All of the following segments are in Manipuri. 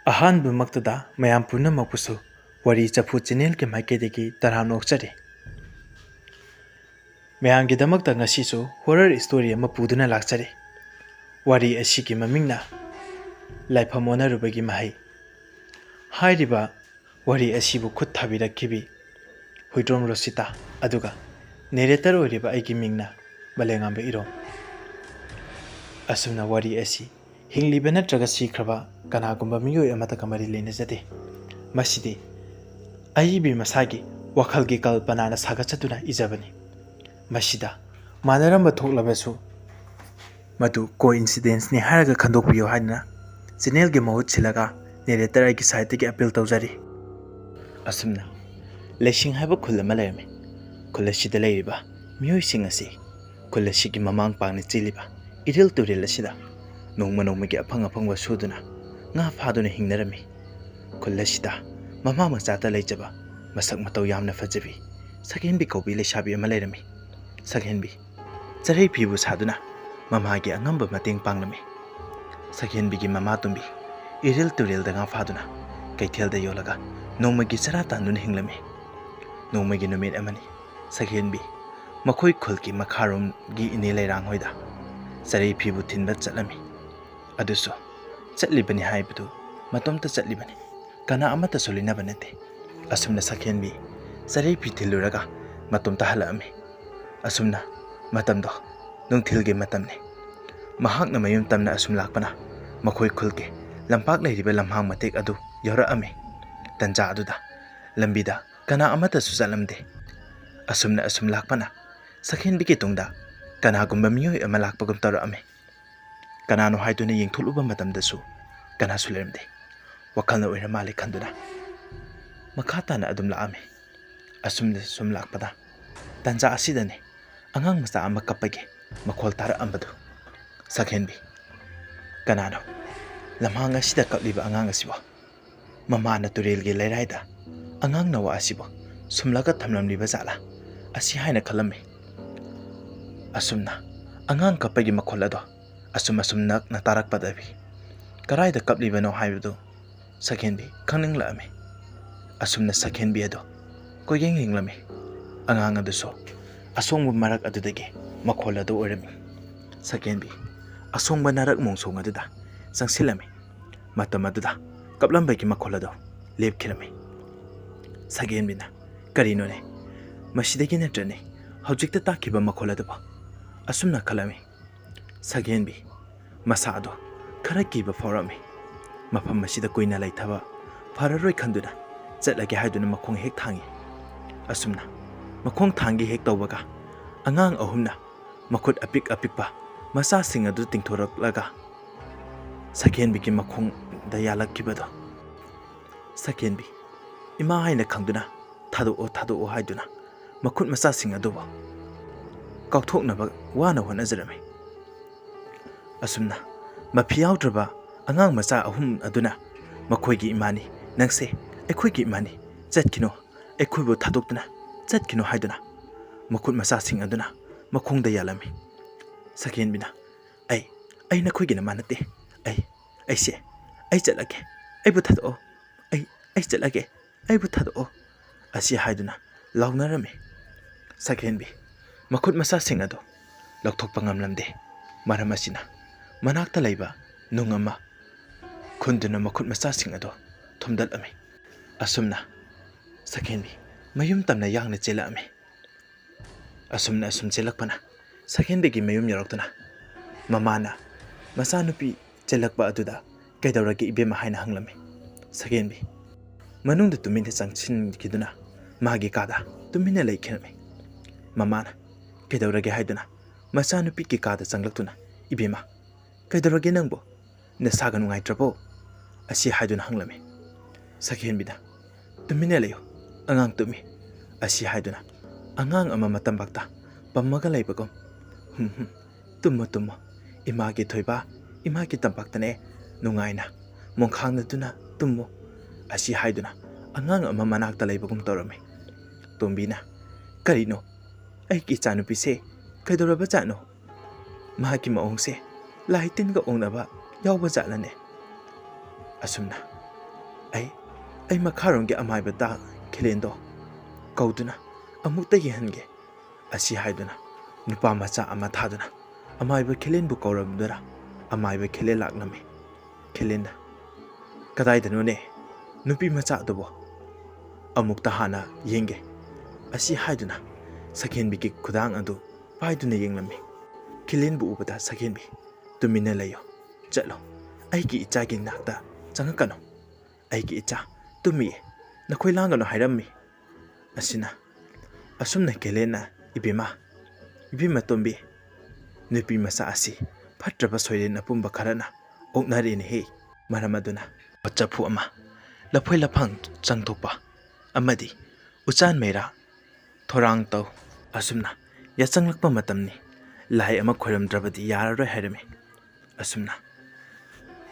ꯑꯍꯥꯟꯕꯃꯛꯇꯗ ꯃꯌꯥꯝ ꯄꯨꯝꯅꯃꯛꯄꯨꯁꯨ ꯋꯥꯔꯤ ꯆꯐꯨ ꯆꯦꯅꯦꯜꯒꯤ ꯃꯥꯏꯀꯩꯗꯒꯤ ꯇꯔꯥꯝꯅ ꯑꯣꯛꯆꯔꯤ꯫ ꯃꯌꯥꯝꯒꯤꯗꯃꯛꯇ ꯉꯁꯤꯁꯨ ꯍꯣꯔꯔ ꯁ꯭ꯇꯣꯔꯤ ꯑꯃ ꯄꯨꯗꯨꯅ ꯂꯥꯛꯆꯔꯤ꯫ ꯋꯥꯔꯤ ꯑꯁꯤꯒꯤ ꯃꯃꯤꯡꯅ ꯂꯥꯏꯐꯝ ꯑꯣꯟꯅꯔꯨꯕꯒꯤ ꯃꯍꯩ꯫ ꯍꯥꯏꯔꯤꯕ ꯋꯥꯔꯤ ꯑꯁꯤꯕꯨ ꯈꯨꯠ ꯊꯥꯕꯤꯔꯛꯈꯤꯕꯤ ꯍꯨꯏꯗ꯭ꯔꯣꯝ ꯔꯣꯁꯤꯇꯥ, ꯑꯗꯨꯒ ꯅꯦꯔꯦꯇꯔ ꯑꯣꯏꯔꯤꯕ ꯑꯩꯒꯤ ꯃꯤꯡꯅ ꯃꯂꯦꯝꯉꯥꯟꯕ ꯏꯔꯣꯝ꯫ ꯑꯁꯨꯝꯅ ꯋꯥꯔꯤ ꯑꯁꯤ ꯍꯤꯡꯂꯤꯕ ꯅꯠꯇ꯭ꯔꯒ ꯁꯤꯈ꯭ꯔꯕ ꯀꯅꯥꯒꯨꯝꯕ ꯃꯤꯑꯣꯏ ꯑꯃꯠꯇꯒ ꯃꯔꯤ ꯂꯩꯅꯖꯗꯦ꯫ ꯃꯁꯤꯗꯤ ꯑꯏꯕꯤ ꯃꯁꯥꯒꯤ ꯋꯥꯈꯜꯒꯤ ꯀꯜꯄꯅꯥꯅ ꯁꯥꯒꯠꯆꯗꯨꯅ ꯏꯖꯕꯅꯤ꯫ ꯃꯁꯤꯗ ꯃꯥꯟꯅꯔꯝꯕ ꯊꯣꯛꯂꯕꯁꯨ ꯃꯗꯨ ꯀꯣꯏꯟꯁꯤꯗꯦꯟꯁꯅꯤ ꯍꯥꯏꯔꯒ ꯈꯟꯗꯣꯛꯄꯤꯌꯨ ꯍꯥꯏꯗꯨꯅ ꯆꯦꯅꯦꯜꯒꯤ ꯃꯍꯨꯠ ꯁꯤꯜꯂꯒ ꯅꯦꯔꯦꯇꯔ ꯑꯩꯒꯤ ꯁꯥꯏꯠꯇꯒꯤ ꯑꯄꯤꯜ ꯇꯧꯖꯔꯤ꯫ ꯑꯁꯨꯝꯅ ꯂꯩꯁꯤꯡ ꯍꯥꯏꯕ ꯈꯨꯜ ꯑꯃ ꯂꯩꯔꯝꯃꯤ꯫ ꯈꯨꯜ ꯑꯁꯤꯗ ꯂꯩꯔꯤꯕ ꯃꯤꯑꯣꯏꯁꯤꯡ ꯑꯁꯤ ꯈꯨꯜ ꯑꯁꯤꯒꯤ ꯃꯃꯥꯡ ꯄꯥꯡꯅ ꯆꯦꯜꯂꯤꯕ ꯏꯔꯤꯜ ꯇꯨꯔꯦꯜ ꯑꯁꯤꯗ ꯅꯣꯡꯃ ꯅꯣꯡꯃꯒꯤ ꯑꯐꯪ ꯑꯐꯪꯕ ꯁꯨꯗꯨꯅ ꯉꯥ ꯐꯥꯗꯨꯅ ꯍꯤꯡꯅꯔꯝꯃꯤ꯫ ꯈꯨꯜ ꯑꯁꯤꯗ ꯃꯃꯥ ꯃꯆꯥꯇ ꯂꯩꯖꯕ ꯃꯁꯛ ꯃꯇꯧ ꯌꯥꯝꯅ ꯐꯖꯕꯤ ꯁꯛꯍꯦꯟꯕꯤ ꯀꯧꯕꯤ ꯂꯩꯁꯥꯕꯤ ꯑꯃ ꯂꯩꯔꯝꯃꯤ꯫ ꯁꯛꯍꯦꯟꯕꯤ ꯆꯔꯩ ꯐꯤꯕꯨ ꯁꯥꯗꯨꯅ ꯃꯃꯥꯒꯤ ꯑꯉꯝꯕ ꯃꯇꯦꯡ ꯄꯥꯡꯂꯝꯃꯤ꯫ ꯁꯛꯍꯦꯟꯕꯤꯒꯤ ꯃꯃꯥ ꯇꯨꯝꯕꯤ ꯏꯔꯤꯜ ꯇꯨꯔꯦꯜꯗ ꯉꯥ ꯐꯥꯗꯨꯅ ꯀꯩꯊꯦꯜꯗ ꯌꯣꯜꯂꯒ ꯅꯣꯡꯃꯒꯤ ꯆꯔꯥ ꯇꯥꯟꯗꯨꯅ ꯍꯤꯡꯂꯝꯃꯤ꯫ ꯅꯣꯡꯃꯒꯤ ꯅꯨꯃꯤꯠ ꯑꯃꯅꯤ ꯁꯛꯍꯦꯟꯕꯤ ꯃꯈꯣꯏ ꯈꯨꯜꯒꯤ ꯃꯈꯥꯔꯣꯝꯒꯤ ꯏꯅꯦ ꯂꯩꯔꯥꯡ ꯍꯣꯏꯗ ꯆꯔꯩ ꯐꯤꯕꯨ ꯊꯤꯟꯕ ꯆꯠꯂꯝꯃꯤ꯫ ꯑꯗꯨꯁꯨ ꯆꯠꯂꯤꯕꯅꯤ ꯍꯥꯏꯕꯗꯨ ꯃꯇꯣꯝꯇ ꯆꯠꯂꯤꯕꯅꯤ, ꯀꯅꯥ ꯑꯃꯠꯇꯁꯨ ꯂꯣꯏꯅꯕ ꯅꯠꯇꯦ꯫ ꯑꯁꯨꯝꯅ ꯁꯛꯍꯦꯟꯕꯤ ꯆꯔꯩ ꯐꯤ ꯊꯤꯜꯂꯨꯔꯒ ꯃꯇꯣꯝꯇ ꯍꯜꯂꯛꯑꯝꯃꯤ꯫ ꯑꯁꯨꯝꯅ ꯃꯇꯝꯗꯣ ꯅꯨꯡꯊꯤꯜꯒꯤ ꯃꯇꯝꯅꯤ꯫ ꯃꯍꯥꯛꯅ ꯃꯌꯨꯝ ꯇꯝꯅ ꯑꯁꯨꯝ ꯂꯥꯛꯄꯅ ꯃꯈꯣꯏ ꯈꯨꯜꯒꯤ ꯂꯝꯄꯥꯛ ꯂꯩꯔꯤꯕ ꯂꯝꯍꯥꯡ ꯃꯇꯦꯛ ꯑꯗꯨ ꯌꯧꯔꯛꯑꯝꯃꯤ꯫ ꯇꯟꯖꯥ ꯑꯗꯨꯗ ꯂꯝꯕꯤꯗ ꯀꯅꯥ ꯑꯃꯠꯇꯁꯨ ꯆꯠꯂꯝꯗꯦ꯫ ꯑꯁꯨꯝꯅ ꯑꯁꯨꯝ ꯂꯥꯛꯄꯅ ꯁꯛꯍꯦꯟꯕꯤꯒꯤ ꯇꯨꯡꯗ ꯀꯅꯥꯒꯨꯝꯕ ꯃꯤꯑꯣꯏ ꯑꯃ ꯂꯥꯛꯄꯒꯨꯝ ꯇꯧꯔꯛꯑꯝꯃꯤ꯫ ꯀꯅꯥꯅꯣ ꯍꯥꯏꯗꯨꯅ ꯌꯦꯡꯊꯣꯛꯂꯨꯕ ꯃꯇꯝꯗꯁꯨ ꯀꯅꯥꯁꯨ ꯂꯩꯔꯝꯗꯦ꯫ ꯋꯥꯈꯜꯅ ꯑꯣꯏꯔ ꯃꯥꯜꯂꯦ ꯈꯟꯗꯨꯅ ꯃꯈꯥ ꯇꯥꯅ ꯑꯗꯨꯝ ꯂꯥꯛꯑꯝꯃꯤ꯫ ꯑꯁꯨꯝꯅ ꯁꯨꯝ ꯂꯥꯛꯄꯗ ꯇꯟꯖꯥ ꯑꯁꯤꯗꯅꯤ ꯑꯉꯥꯡ ꯃꯆꯥ ꯑꯃ ꯀꯞꯄꯒꯤ ꯃꯈꯣꯜ ꯇꯥꯔꯛꯑꯝꯕꯗꯨ꯫ ꯁꯛꯍꯦꯟꯕꯤ, ꯀꯅꯥꯅꯣ ꯂꯝꯍꯥꯡ ꯑꯁꯤꯗ ꯀꯞꯂꯤꯕ ꯑꯉꯥꯡ ꯑꯁꯤꯕꯨ? ꯃꯃꯥꯅ ꯇꯨꯔꯦꯜꯒꯤ ꯂꯩꯔꯥꯏꯗ ꯑꯉꯥꯡ ꯅꯋꯥ ꯑꯁꯤꯕꯨ ꯁꯨꯝꯂꯒ ꯊꯝꯂꯝꯂꯤꯕ ꯖꯥꯠꯂꯥ ꯑꯁꯤ ꯍꯥꯏꯅ ꯈꯜꯂꯝꯃꯤ꯫ ꯑꯁꯨꯝꯅ ꯑꯉꯥꯡ ꯀꯞꯄꯒꯤ ꯃꯈꯣꯜ ꯑꯗꯣ ꯑꯁꯨꯝ ꯅꯛꯅ ꯇꯥꯔꯛꯄꯗꯒꯤ ꯀꯔꯥꯏꯗ ꯀꯞꯂꯤꯕꯅꯣ ꯍꯥꯏꯕꯗꯨ ꯁꯛꯍꯦꯟꯕꯤ ꯈꯪꯅꯤꯡꯂꯛꯑꯝꯃꯤ꯫ ꯑꯁꯨꯝꯅ ꯁꯛꯍꯦꯟꯕꯤ ꯑꯗꯣ ꯀꯣꯏꯌꯦꯡ ꯌꯦꯡꯂꯝꯃꯤ꯫ ꯑꯉꯥꯡ ꯑꯗꯨꯁꯨ ꯑꯁꯣꯡꯕ ꯃꯔꯛ ꯑꯗꯨꯗꯒꯤ ꯃꯈꯣꯜ ꯑꯗꯨ ꯑꯣꯏꯔꯝꯃꯤ꯫ ꯁꯛꯍꯦꯟꯕꯤ ꯑꯁꯣꯡꯕ ꯅꯔꯛ ꯃꯣꯡꯁꯣꯡ ꯑꯗꯨꯗ ꯆꯪꯁꯤꯜꯂꯝꯃꯤ꯫ ꯃꯇꯝ ꯑꯗꯨꯗ ꯀꯞꯂꯝꯕꯒꯤ ꯃꯈꯣꯜ ꯑꯗꯣ ꯂꯦꯞꯈꯤꯔꯝꯃꯤ꯫ ꯁꯛꯍꯦꯟꯕꯤꯅ ꯀꯔꯤꯅꯣꯅꯦ ꯃꯁꯤꯗꯒꯤ ꯅꯠꯇ꯭ꯔꯅꯦ ꯍꯧꯖꯤꯛꯇ ꯇꯥꯈꯤꯕ ꯃꯈꯣꯜ ꯑꯗꯨꯕꯨ ꯑꯁꯨꯝꯅ ꯈꯜꯂꯝꯃꯤ꯫ ꯁꯛꯍꯦꯟꯕꯤ ꯃꯁꯥ ꯑꯗꯣ ꯈꯔ ꯀꯤꯕ ꯐꯥꯎꯔꯝꯃꯤ꯫ ꯃꯐꯝ ꯑꯁꯤꯗ ꯀꯨꯏꯅ ꯂꯩꯊꯕ ꯐꯔꯔꯣꯏ ꯈꯟꯗꯨꯅ ꯆꯠꯂꯒꯦ ꯍꯥꯏꯗꯨꯅ ꯃꯈꯣꯡ ꯍꯦꯛ ꯊꯥꯡꯉꯤ꯫ ꯑꯁꯨꯝꯅ ꯃꯈꯣꯡ ꯊꯥꯡꯒꯦ ꯍꯦꯛ ꯇꯧꯕꯒ ꯑꯉꯥꯡ ꯑꯍꯨꯝꯅ ꯃꯈꯨꯠ ꯑꯄꯤꯛ ꯑꯄꯤꯛꯄ ꯃꯆꯥꯁꯤꯡ ꯑꯗꯨ ꯇꯤꯡꯊꯣꯔꯛꯂꯒ ꯁꯛꯍꯦꯟꯕꯤꯒꯤ ꯃꯈꯣꯡꯗ ꯌꯥꯜꯂꯛꯈꯤꯕꯗꯣ ꯁꯛꯍꯦꯟꯕꯤ ꯏꯃꯥ ꯍꯥꯏꯅ ꯈꯪꯗꯨꯅ ꯊꯥꯗꯣꯛꯑꯣ ꯊꯥꯗꯣꯛꯑꯣ ꯍꯥꯏꯗꯨꯅ ꯃꯈꯨꯠ ꯃꯆꯥꯁꯤꯡ ꯑꯗꯨꯕꯨ ꯀꯥꯎꯊꯣꯛꯅꯕ ꯋꯥꯅ ꯍꯣꯠꯅꯖꯔꯝꯃꯤ꯫ ꯑꯁꯨꯝꯅ ꯃꯐꯤ ꯌꯥꯎꯗ꯭ꯔꯕ ꯑꯉꯥꯡ ꯃꯆꯥ ꯑꯍꯨꯝ ꯑꯗꯨꯅ ꯃꯈꯣꯏꯒꯤ ꯏꯃꯥꯅꯤ, ꯅꯪꯁꯦ ꯑꯩꯈꯣꯏꯒꯤ ꯏꯃꯥꯅꯤ, ꯆꯠꯈꯤꯅꯣ, ꯑꯩꯈꯣꯏꯕꯨ ꯊꯥꯗꯣꯛꯇꯨꯅ ꯆꯠꯈꯤꯅꯣ ꯍꯥꯏꯗꯨꯅ ꯃꯈꯨꯠ ꯃꯆꯥꯁꯤꯡ ꯑꯗꯨꯅ ꯃꯈꯣꯡꯗ ꯌꯥꯜꯂꯝꯃꯤ꯫ ꯁꯛꯍꯦꯟꯕꯤꯅ ꯑꯩ ꯅꯈꯣꯏꯒꯤ ꯅꯃꯥ ꯅꯠꯇꯦ, ꯑꯩ ꯆꯠꯂꯒꯦ, ꯑꯩꯕꯨ ꯊꯥꯗꯣꯛꯑꯣ, ꯑꯩ ꯆꯠꯂꯒꯦ, ꯑꯩꯕꯨ ꯊꯥꯗꯣꯛꯑꯣ ꯑꯁꯤ ꯍꯥꯏꯗꯨꯅ ꯂꯥꯎꯅꯔꯝꯃꯤ꯫ ꯁꯛꯍꯦꯟꯕꯤ ꯃꯈꯨꯠ ꯃꯆꯥꯁꯤꯡ ꯑꯗꯨ ꯂꯧꯊꯣꯛꯄ ꯉꯝꯂꯝꯗꯦ꯫ ꯃꯔꯝ ꯑꯁꯤꯅ ꯃꯅꯥꯛꯇ ꯂꯩꯕ ꯅꯨꯡ ꯑꯃ ꯈꯨꯟꯗꯨꯅ ꯃꯈꯨꯠ ꯃꯆꯥꯁꯤꯡ ꯑꯗꯨ ꯊꯣꯝꯗꯠꯂꯝꯃꯤ꯫ ꯑꯁꯨꯝꯅ ꯁꯛꯍꯦꯟꯕꯤ ꯃꯌꯨꯝ ꯇꯝꯅ ꯌꯥꯡꯅ ꯆꯦꯜꯂꯛꯑꯝꯃꯤ꯫ ꯑꯁꯨꯝꯅ ꯑꯁꯨꯝ ꯆꯦꯜꯂꯛꯄꯅ ꯁꯛꯍꯦꯟꯕꯤꯒꯤ ꯃꯌꯨꯝ ꯌꯧꯔꯛꯇꯨꯅ ꯃꯃꯥꯅ ꯃꯆꯥꯅꯨꯄꯤ ꯆꯦꯜꯂꯛꯄ ꯑꯗꯨꯗ ꯀꯩꯗꯧꯔꯒꯦ ꯏꯕꯦꯝꯃ ꯍꯥꯏꯅ ꯍꯪꯂꯝꯃꯤ꯫ ꯁꯛꯍꯦꯟꯕꯤ ꯃꯅꯨꯡꯗ ꯇꯨꯃꯤꯟꯅ ꯆꯪꯁꯤꯟꯈꯤꯗꯨꯅ ꯃꯥꯒꯤ ꯀꯥꯗ ꯇꯨꯃꯤꯟꯅ ꯂꯩꯈꯤꯔꯝꯃꯤ꯫ ꯃꯃꯥꯅ ꯀꯩꯗꯧꯔꯒꯦ ꯍꯥꯏꯗꯨꯅ ꯃꯆꯥꯅꯨꯄꯤꯒꯤ ꯀꯥꯗ ꯆꯪꯂꯛꯇꯨꯅ ꯏꯕꯦꯝꯃ ꯀꯩꯗꯧꯔꯒꯦ ꯅꯪꯕꯨ, ꯅꯁꯥꯒ ꯅꯨꯡꯉꯥꯏꯇ꯭ꯔꯕꯣ ꯑꯁꯤ ꯍꯥꯏꯗꯨꯅ ꯍꯪꯂꯝꯃꯤ꯫ ꯁꯛꯍꯦꯟꯕꯤꯅ ꯇꯨꯃꯤꯟꯅ ꯂꯩꯌꯨ, ꯑꯉꯥꯡ ꯇꯨꯝꯃꯤ ꯑꯁꯤ ꯍꯥꯏꯗꯨꯅ ꯑꯉꯥꯡ ꯑꯃ ꯃꯇꯝꯕꯥꯛꯇ ꯄꯝꯃꯒ ꯂꯩꯕꯒꯨꯝ ꯇꯨꯝꯃꯣ ꯇꯨꯝꯃꯣ, ꯏꯃꯥꯒꯤ ꯊꯣꯏꯕ, ꯏꯃꯥꯒꯤ ꯇꯝꯄꯥꯛꯇꯅꯦ, ꯅꯨꯡꯉꯥꯏꯅ ꯃꯣꯡꯈꯥꯡꯅꯗꯨꯅ ꯇꯨꯝꯃꯨ ꯑꯁꯤ ꯍꯥꯏꯗꯨꯅ ꯑꯉꯥꯡ ꯑꯃ ꯃꯅꯥꯛꯇ ꯂꯩꯕꯒꯨꯝ ꯇꯧꯔꯝꯃꯤ꯫ ꯇꯣꯝꯕꯤꯅ ꯀꯔꯤꯅꯣ ꯑꯩꯒꯤ ꯏꯆꯥꯅꯨꯄꯤꯁꯦ ꯀꯩꯗꯧꯔꯕ ꯖꯥꯠꯅꯣ? ꯃꯥꯒꯤ ꯃꯑꯣꯡꯁꯦ ꯂꯥꯏ ꯇꯤꯟꯒ ꯑꯣꯡꯅꯕ ꯌꯥꯎꯕ ꯖꯥꯠꯂꯅꯦ? ꯑꯁꯨꯝꯅ ꯑꯩ ꯃꯈꯥꯔꯣꯝꯒꯤ ꯑꯃꯥꯏꯕ ꯈꯤꯂꯦꯟꯗꯣ ꯀꯧꯗꯨꯅ ꯑꯃꯨꯛꯇ ꯌꯦꯡꯍꯟꯒꯦ ꯑꯁꯤ ꯍꯥꯏꯗꯨꯅ ꯅꯨꯄꯥ ꯃꯆꯥ ꯑꯃ ꯊꯥꯗꯨꯅ ꯑꯃꯥꯏꯕ ꯈꯤꯂꯦꯟꯕꯨ ꯀꯧꯔꯝꯗꯨꯅ ꯑꯃꯥꯏꯕ ꯈꯤꯂꯦꯟ ꯂꯥꯛꯂꯝꯃꯤ ꯈꯤꯂꯦꯟꯅ ꯀꯗꯥꯏꯗꯅꯣꯅꯦ ꯅꯨꯄꯤ ꯃꯆꯥ ꯑꯗꯨꯕꯣ ꯑꯃꯨꯛꯇ ꯍꯥꯟꯅ ꯌꯦꯡꯒꯦ ꯑꯁꯤ ꯍꯥꯏꯗꯨꯅ ꯁꯛꯍꯦꯟꯕꯤꯒꯤ ꯈꯨꯗꯥꯡ ꯑꯗꯨ ꯄꯥꯏꯗꯨꯅ ꯌꯦꯡꯂꯝꯃꯤ ꯈꯤꯂꯦꯟꯕꯨ ꯎꯕꯗ ꯁꯛꯍꯦꯟꯕꯤ ꯇꯨꯃꯤꯟꯅ ꯂꯩꯌꯣ ꯆꯠꯂꯣ ꯑꯩꯒꯤ ꯏꯆꯥꯒꯤ ꯅꯥꯛꯇ ꯆꯪꯉꯛꯀꯅꯨ ꯑꯩꯒꯤ ꯏꯆꯥ ꯇꯨꯝꯃꯤꯌꯦ ꯅꯈꯣꯏ ꯂꯥꯡꯒꯅꯨ ꯍꯥꯏꯔꯝꯃꯤ ꯑꯁꯨꯝꯅ ꯈꯤꯂꯦꯟꯅ ꯏꯕꯦꯝꯃ ꯇꯣꯝꯕꯤ ꯅꯨꯄꯤ ꯃꯆꯥ ꯑꯁꯤ ꯐꯠꯇ꯭ꯔꯕ ꯁꯣꯏꯔꯦꯟ ꯑꯄꯨꯝꯕ ꯈꯔꯅ ꯑꯣꯛꯅꯔꯦꯅꯦꯍꯦ ꯃꯔꯝ ꯑꯗꯨꯅ ꯆꯐꯨ ꯑꯃ ꯂꯐꯣꯏ ꯂꯐꯥꯡ ꯆꯪꯊꯣꯛꯄ ꯑꯃꯗꯤ ꯎꯆꯥꯟ ꯃꯩꯔꯥ ꯊꯧꯔꯥꯡ ꯇꯧ ꯑꯁꯨꯝꯅ ꯌꯥꯆꯪꯂꯛꯄ ꯃꯇꯝꯅꯤ ꯂꯥꯏ ꯑꯃ ꯈꯣꯏꯔꯝꯗ꯭ꯔꯕꯗꯤ ꯌꯥꯔꯔꯣꯏ ꯍꯥꯏꯔꯝꯃꯤ ꯑꯁꯨꯝꯅ